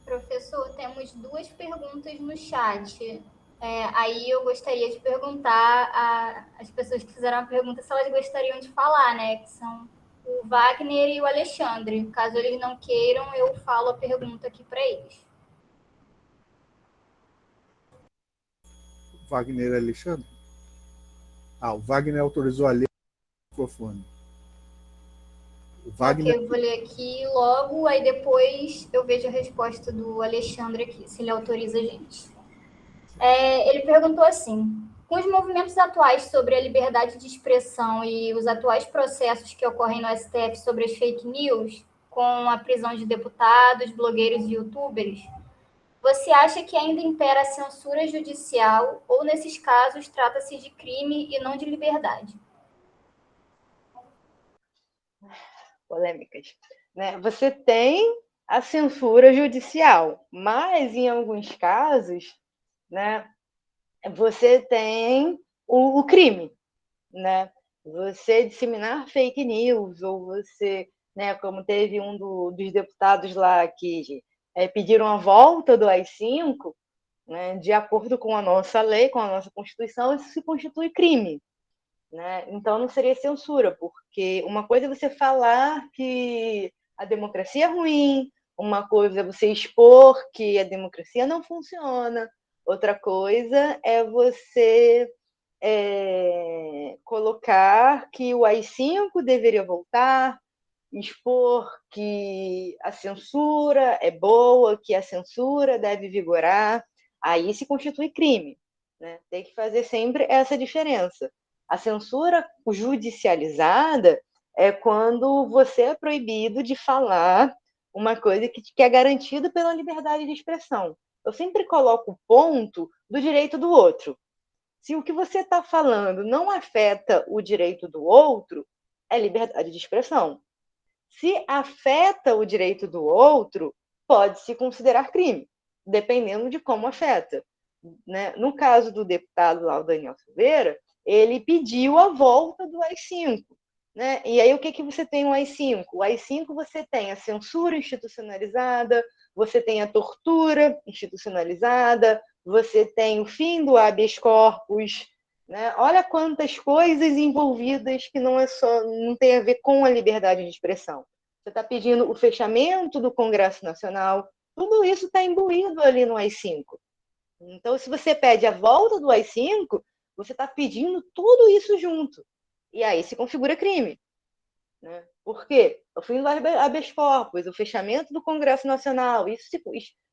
Professor, temos 2 perguntas no chat. Aí eu gostaria de perguntar às pessoas que fizeram a pergunta se elas gostariam de falar, né? Que são o Wagner e o Alexandre. Caso eles não queiram, eu falo a pergunta aqui para eles. Wagner e Alexandre? O Wagner autorizou a ler o microfone. Ok, eu vou ler aqui logo, aí depois eu vejo a resposta do Alexandre aqui, se ele autoriza a gente. Ele perguntou assim: com os movimentos atuais sobre a liberdade de expressão e os atuais processos que ocorrem no STF sobre as fake news, com a prisão de deputados, blogueiros e youtubers, você acha que ainda impera a censura judicial ou, nesses casos, trata-se de crime e não de liberdade? Polêmicas, né? Você tem a censura judicial, mas em alguns casos, né, você tem o crime, né? Você disseminar fake news, ou você, né, como teve dos deputados lá que pediram a volta do AI-5, né, de acordo com a nossa lei, com a nossa Constituição, isso se constitui crime. Né? Então não seria censura, porque uma coisa é você falar que a democracia é ruim, uma coisa é você expor que a democracia não funciona, outra coisa é você colocar que o AI-5 deveria voltar, expor que a censura é boa, que a censura deve vigorar, aí se constitui crime. Né? Tem que fazer sempre essa diferença. A censura judicializada é quando você é proibido de falar uma coisa que é garantida pela liberdade de expressão. Eu sempre coloco o ponto do direito do outro. Se o que você está falando não afeta o direito do outro, é liberdade de expressão. Se afeta o direito do outro, pode-se considerar crime, dependendo de como afeta. Né? No caso do deputado lá, o Daniel Silveira, ele pediu a volta do AI-5. Né? E aí o que você tem no AI-5? O AI-5 você tem a censura institucionalizada, você tem a tortura institucionalizada, você tem o fim do habeas corpus, né? Olha quantas coisas envolvidas que não tem a ver com a liberdade de expressão. Você está pedindo o fechamento do Congresso Nacional, tudo isso está imbuído ali no AI-5. Então, se você pede a volta do AI-5, você está pedindo tudo isso junto. E aí se configura crime. Né? Por quê? O fim do habeas corpus, o fechamento do Congresso Nacional,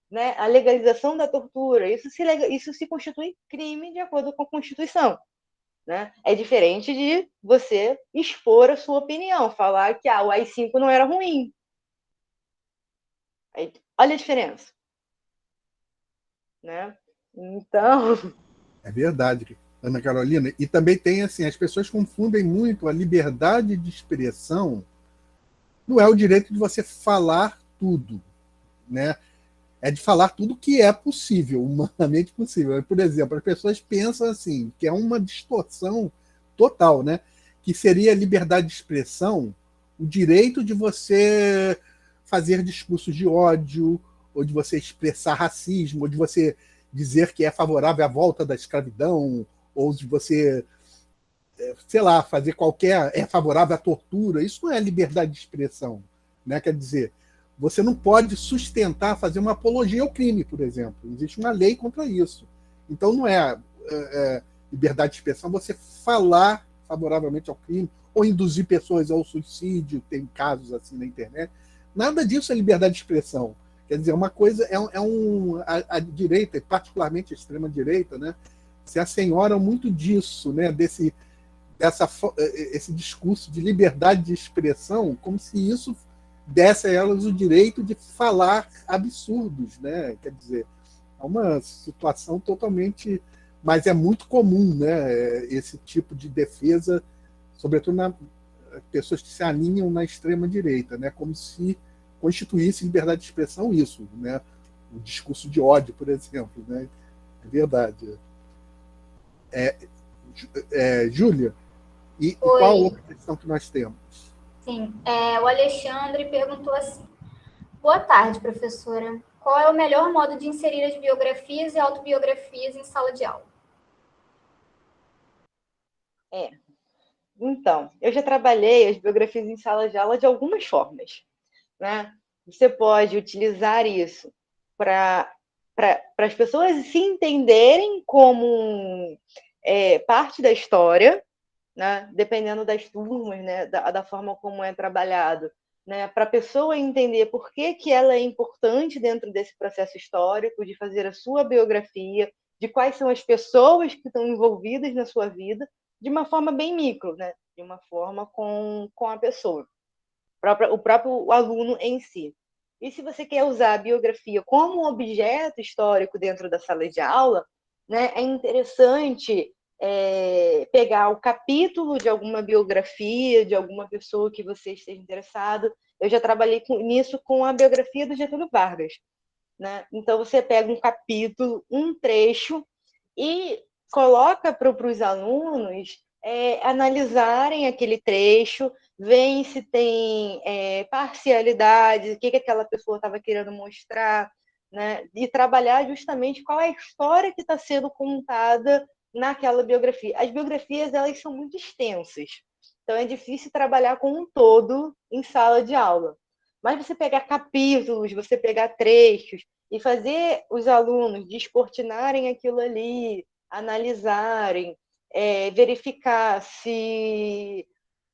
né, a legalização da tortura, isso se constitui crime de acordo com a Constituição. Né? É diferente de você expor a sua opinião, falar que o AI-5 não era ruim. Aí, olha a diferença. Né? Então... É verdade, Ana Carolina. E também tem assim, as pessoas confundem muito a liberdade de expressão, não é o direito de você falar tudo, né? É de falar tudo que é possível, humanamente possível. Por exemplo, as pessoas pensam assim, que é uma distorção total, né? Que seria a liberdade de expressão, o direito de você fazer discursos de ódio, ou de você expressar racismo, ou de você dizer que é favorável à volta da escravidão, ou de você, sei lá, fazer qualquer... é favorável à tortura. Isso não é liberdade de expressão, né? Quer dizer, você não pode sustentar, fazer uma apologia ao crime, por exemplo. Existe uma lei contra isso. Então não é liberdade de expressão você falar favoravelmente ao crime ou induzir pessoas ao suicídio, tem casos assim na internet. Nada disso é liberdade de expressão. Quer dizer, uma coisa a direita, particularmente a extrema-direita, né, se assenhoram muito disso, né, esse discurso de liberdade de expressão, como se isso desse a elas o direito de falar absurdos, né? Quer dizer, é uma situação totalmente... Mas é muito comum, né, esse tipo de defesa, sobretudo pessoas que se alinham na extrema-direita, né, como se constituísse liberdade de expressão isso, né? O discurso de ódio, por exemplo. Né? É verdade. Júlia, e qual a outra questão que nós temos? Sim, o Alexandre perguntou assim: boa tarde, professora. Qual é o melhor modo de inserir as biografias e autobiografias em sala de aula? Então, eu já trabalhei as biografias em sala de aula de algumas formas. Né? Você pode utilizar isso para as pessoas se entenderem como parte da história, né? Dependendo das turmas, né? da forma como é trabalhado, né? Para a pessoa entender por que ela é importante dentro desse processo histórico, de fazer a sua biografia, de quais são as pessoas que estão envolvidas na sua vida, de uma forma bem micro, né? De uma forma com a pessoa, o próprio aluno em si. E se você quer usar a biografia como um objeto histórico dentro da sala de aula, né, é interessante pegar o capítulo de alguma biografia, de alguma pessoa que você esteja interessado. Eu já trabalhei nisso com a biografia do Getúlio Vargas. Né? Então, você pega um capítulo, um trecho, e coloca para os alunos analisarem aquele trecho, veem se tem parcialidade, o que aquela pessoa estava querendo mostrar, né? E trabalhar justamente qual é a história que está sendo contada naquela biografia. As biografias, elas são muito extensas, então é difícil trabalhar com um todo em sala de aula. Mas você pegar capítulos, você pegar trechos e fazer os alunos descortinarem aquilo ali, analisarem, verificar se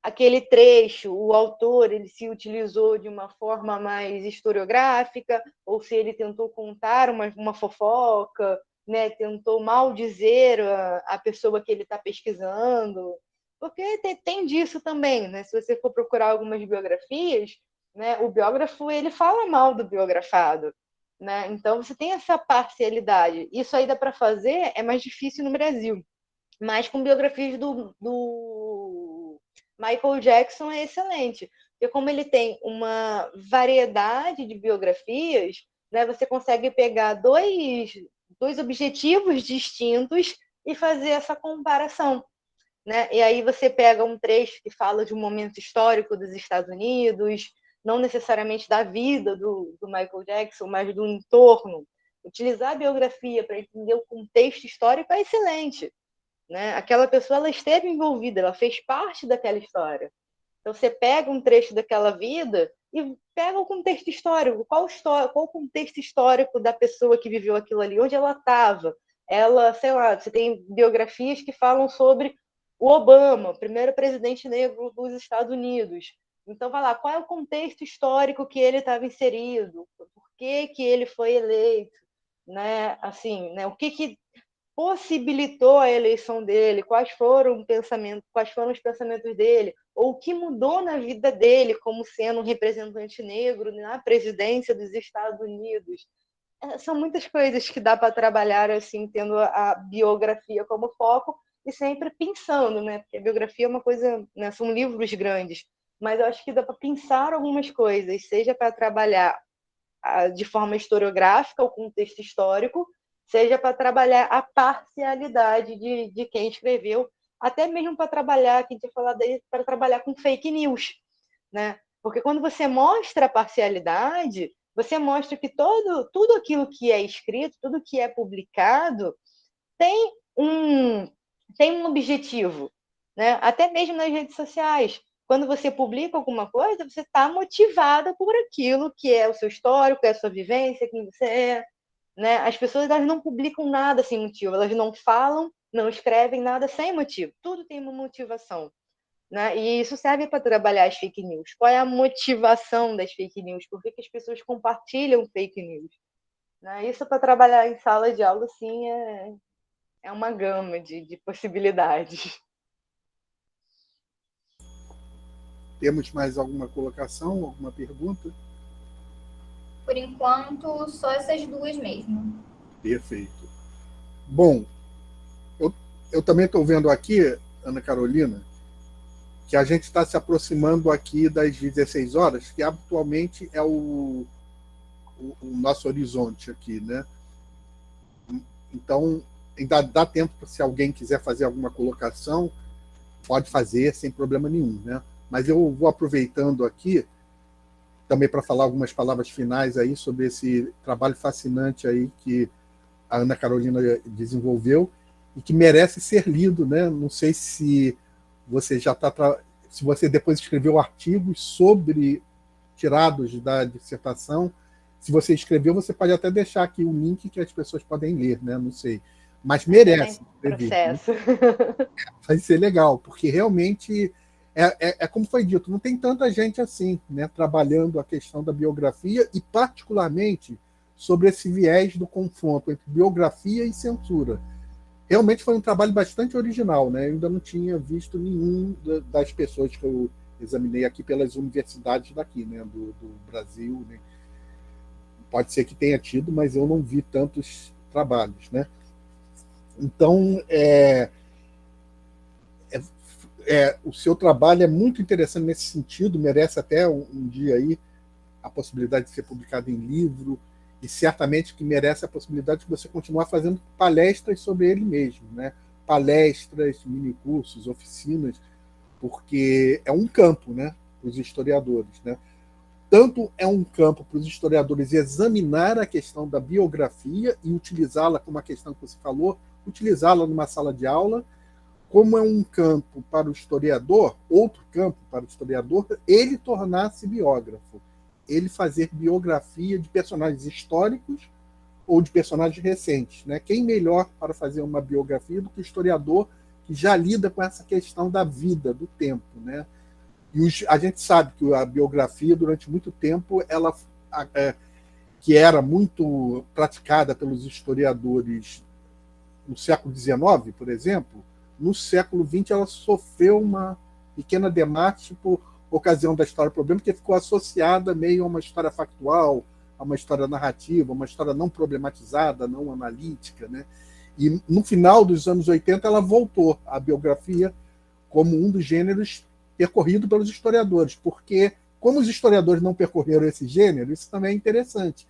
aquele trecho, o autor, ele se utilizou de uma forma mais historiográfica, ou se ele tentou contar uma fofoca, né? Tentou maldizer a pessoa que ele está pesquisando. Porque tem disso também, né? Se você for procurar algumas biografias, né, o biógrafo ele fala mal do biografado, né? Então você tem essa parcialidade. Isso aí dá para fazer, é mais difícil no Brasil, mas com biografias do Michael Jackson é excelente, porque como ele tem uma variedade de biografias, né, você consegue pegar dois objetivos distintos e fazer essa comparação. Né? E aí você pega um trecho que fala de um momento histórico dos Estados Unidos, não necessariamente da vida do Michael Jackson, mas do entorno. Utilizar a biografia para entender o contexto histórico é excelente. Né? Aquela pessoa ela esteve envolvida, ela fez parte daquela história. Então você pega um trecho daquela vida e pega o contexto histórico. Qual o contexto histórico da pessoa que viveu aquilo ali? Onde ela estava? Ela, sei lá, você tem biografias que falam sobre o Obama, primeiro presidente negro dos Estados Unidos. Então, vai lá, qual é o contexto histórico que ele estava inserido? Por que ele foi eleito? Né? Assim, né? O que possibilitou a eleição dele? Quais foram os pensamentos dele? Ou o que mudou na vida dele como sendo um representante negro na presidência dos Estados Unidos? São muitas coisas que dá para trabalhar assim, tendo a biografia como foco, e sempre pensando, né? Porque a biografia é uma coisa, né? São livros grandes, mas eu acho que dá para pensar algumas coisas, seja para trabalhar de forma historiográfica o contexto histórico, seja para trabalhar a parcialidade de quem escreveu, até mesmo para trabalhar, que a gente ia falar daí, para trabalhar com fake news, né? Porque quando você mostra a parcialidade, você mostra que tudo aquilo que é escrito, tudo que é publicado, tem um objetivo, né? Até mesmo nas redes sociais. Quando você publica alguma coisa, você está motivada por aquilo que é o seu histórico, é a sua vivência, quem você é. Né? As pessoas elas não publicam nada sem motivo, elas não falam, não escrevem nada sem motivo. Tudo tem uma motivação. Né? E isso serve para trabalhar as fake news. Qual é a motivação das fake news? Por que as pessoas compartilham fake news? Né? Isso para trabalhar em sala de aula, sim, é uma gama de possibilidades. Temos mais alguma colocação, alguma pergunta? Por enquanto, só essas duas mesmo. Perfeito. Bom, eu também estou vendo aqui, Ana Carolina, que a gente está se aproximando aqui das 16 horas, que atualmente é o nosso horizonte aqui, né? Então, ainda dá tempo, se alguém quiser fazer alguma colocação, pode fazer sem problema nenhum, né? Mas eu vou aproveitando aqui também para falar algumas palavras finais aí sobre esse trabalho fascinante aí que a Ana Carolina desenvolveu e que merece ser lido, né? Não sei se você já se você depois escreveu artigos sobre tirados da dissertação. Se você escreveu, você pode até deixar aqui o link que as pessoas podem ler, né? Não sei. Mas merece escrever. Processo. Né? Vai ser legal, porque realmente é como foi dito, não tem tanta gente assim, né, trabalhando a questão da biografia e particularmente sobre esse viés do confronto entre biografia e censura. Realmente foi um trabalho bastante original, né? Eu ainda não tinha visto nenhum das pessoas que eu examinei aqui pelas universidades daqui, né, do Brasil, né? Pode ser que tenha tido, mas eu não vi tantos trabalhos, né? Então, o seu trabalho é muito interessante nesse sentido, merece até um dia aí a possibilidade de ser publicado em livro, e certamente que merece a possibilidade de você continuar fazendo palestras sobre ele mesmo, né? Palestras, minicursos, oficinas, porque é um campo, né, para os historiadores, né? Tanto é um campo para os historiadores examinar a questão da biografia e utilizá-la como a questão que você falou, utilizá-la numa sala de aula, como é um campo para o historiador, outro campo para o historiador, ele tornar-se biógrafo, ele fazer biografia de personagens históricos ou de personagens recentes, né? Quem melhor para fazer uma biografia do que o historiador que já lida com essa questão da vida, do tempo, né? E a gente sabe que a biografia, durante muito tempo, ela que era muito praticada pelos historiadores no século XIX, por exemplo, no século XX ela sofreu uma pequena demate por ocasião da história-problema, porque ficou associada meio a uma história factual, a uma história narrativa, uma história não problematizada, não analítica, né? E no final dos anos 80 ela voltou à biografia como um dos gêneros percorrido pelos historiadores, porque como os historiadores não percorreram esse gênero, isso também é interessante.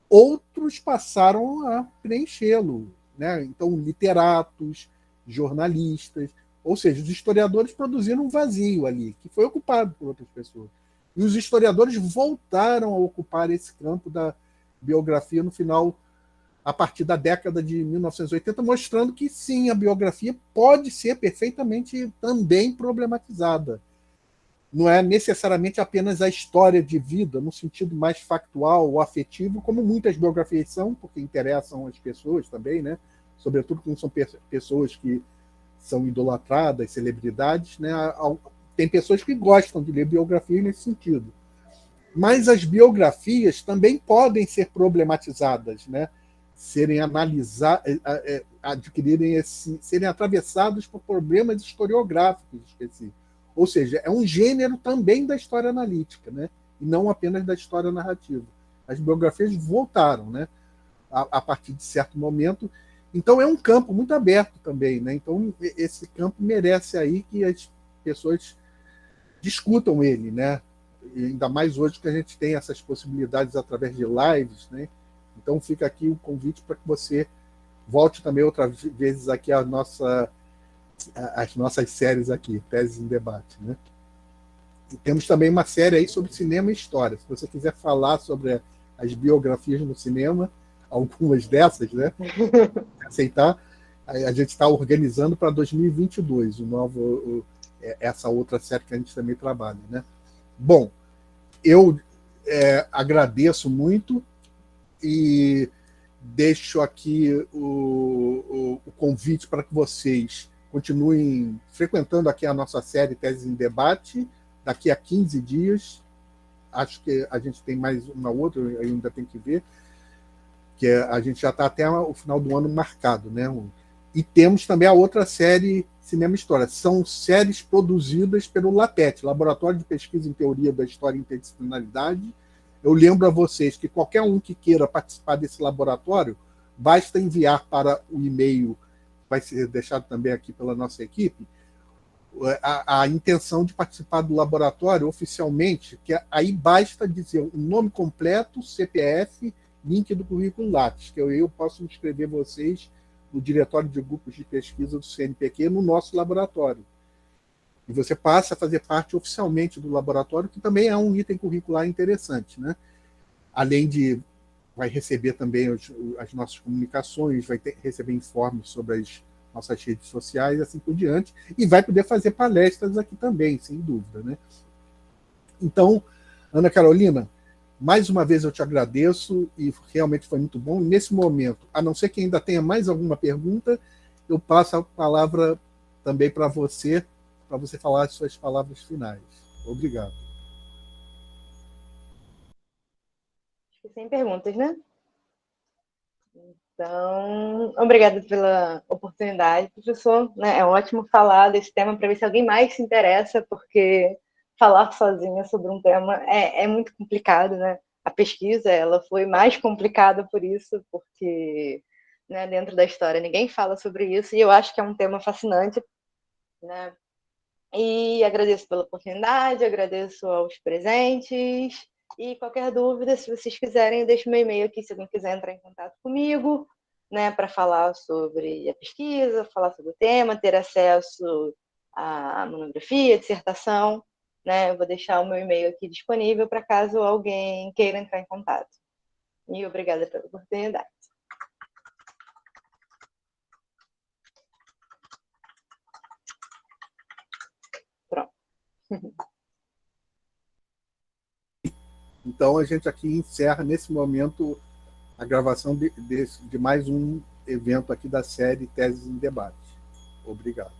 Outros passaram a preenchê-lo, né? Então, literatos, jornalistas, ou seja, os historiadores produziram um vazio ali, que foi ocupado por outras pessoas. E os historiadores voltaram a ocupar esse campo da biografia no final, a partir da década de 1980, mostrando que sim, a biografia pode ser perfeitamente também problematizada. Não é necessariamente apenas a história de vida, no sentido mais factual ou afetivo, como muitas biografias são, porque interessam as pessoas também, né? Sobretudo quando são pessoas que são idolatradas, celebridades, né? Tem pessoas que gostam de ler biografias nesse sentido. Mas as biografias também podem ser problematizadas, né? Serem analisadas, serem atravessadas por problemas historiográficos específicos. Ou seja, é um gênero também da história analítica, né? E não apenas da história narrativa. As biografias voltaram, né? A partir de certo momento. Então é um campo muito aberto também, né? Então esse campo merece aí que as pessoas discutam ele, né? E ainda mais hoje que a gente tem essas possibilidades através de lives, né? Então fica aqui o convite para que você volte também outras vezes aqui as nossas séries aqui, Teses em Debate, né? E temos também uma série aí sobre cinema e história. Se você quiser falar sobre as biografias no cinema, algumas dessas, né? Aceitar, a gente está organizando para 2022 essa outra série que a gente também trabalha, né? Bom, eu agradeço muito e deixo aqui o convite para que vocês continuem frequentando aqui a nossa série Teses em Debate. Daqui a 15 dias, acho que a gente tem mais uma outra, eu ainda tenho que ver, que a gente já está até o final do ano marcado, né? E temos também a outra série Cinema e História. São séries produzidas pelo LAPET, Laboratório de Pesquisa em Teoria da História e Interdisciplinaridade. Eu lembro a vocês que qualquer um que queira participar desse laboratório, basta enviar para o e-mail, vai ser deixado também aqui pela nossa equipe, a intenção de participar do laboratório oficialmente, que aí basta dizer o nome completo, CPF, link do currículo Lattes, que eu posso inscrever vocês no Diretório de Grupos de Pesquisa do CNPq no nosso laboratório. E você passa a fazer parte oficialmente do laboratório, que também é um item curricular interessante, né? Além de vai receber também as nossas comunicações, vai receber informes sobre as nossas redes sociais, assim por diante, e vai poder fazer palestras aqui também, sem dúvida, né? Então, Ana Carolina, mais uma vez eu te agradeço e realmente foi muito bom. E nesse momento, a não ser que ainda tenha mais alguma pergunta, eu passo a palavra também para você falar as suas palavras finais. Obrigado. Sem perguntas, né? Então, obrigada pela oportunidade, professor. É ótimo falar desse tema para ver se alguém mais se interessa, porque falar sozinha sobre um tema é muito complicado, né? A pesquisa ela foi mais complicada por isso, porque, né, dentro da história ninguém fala sobre isso, e eu acho que é um tema fascinante, né? E agradeço pela oportunidade, agradeço aos presentes. E qualquer dúvida, se vocês quiserem, eu deixo meu e-mail aqui, se alguém quiser entrar em contato comigo, né, para falar sobre a pesquisa, falar sobre o tema, ter acesso à monografia, dissertação, né, eu vou deixar o meu e-mail aqui disponível para caso alguém queira entrar em contato. E obrigada pela oportunidade. Pronto. Então, a gente aqui encerra, nesse momento, a gravação de mais um evento aqui da série Teses em Debate. Obrigado.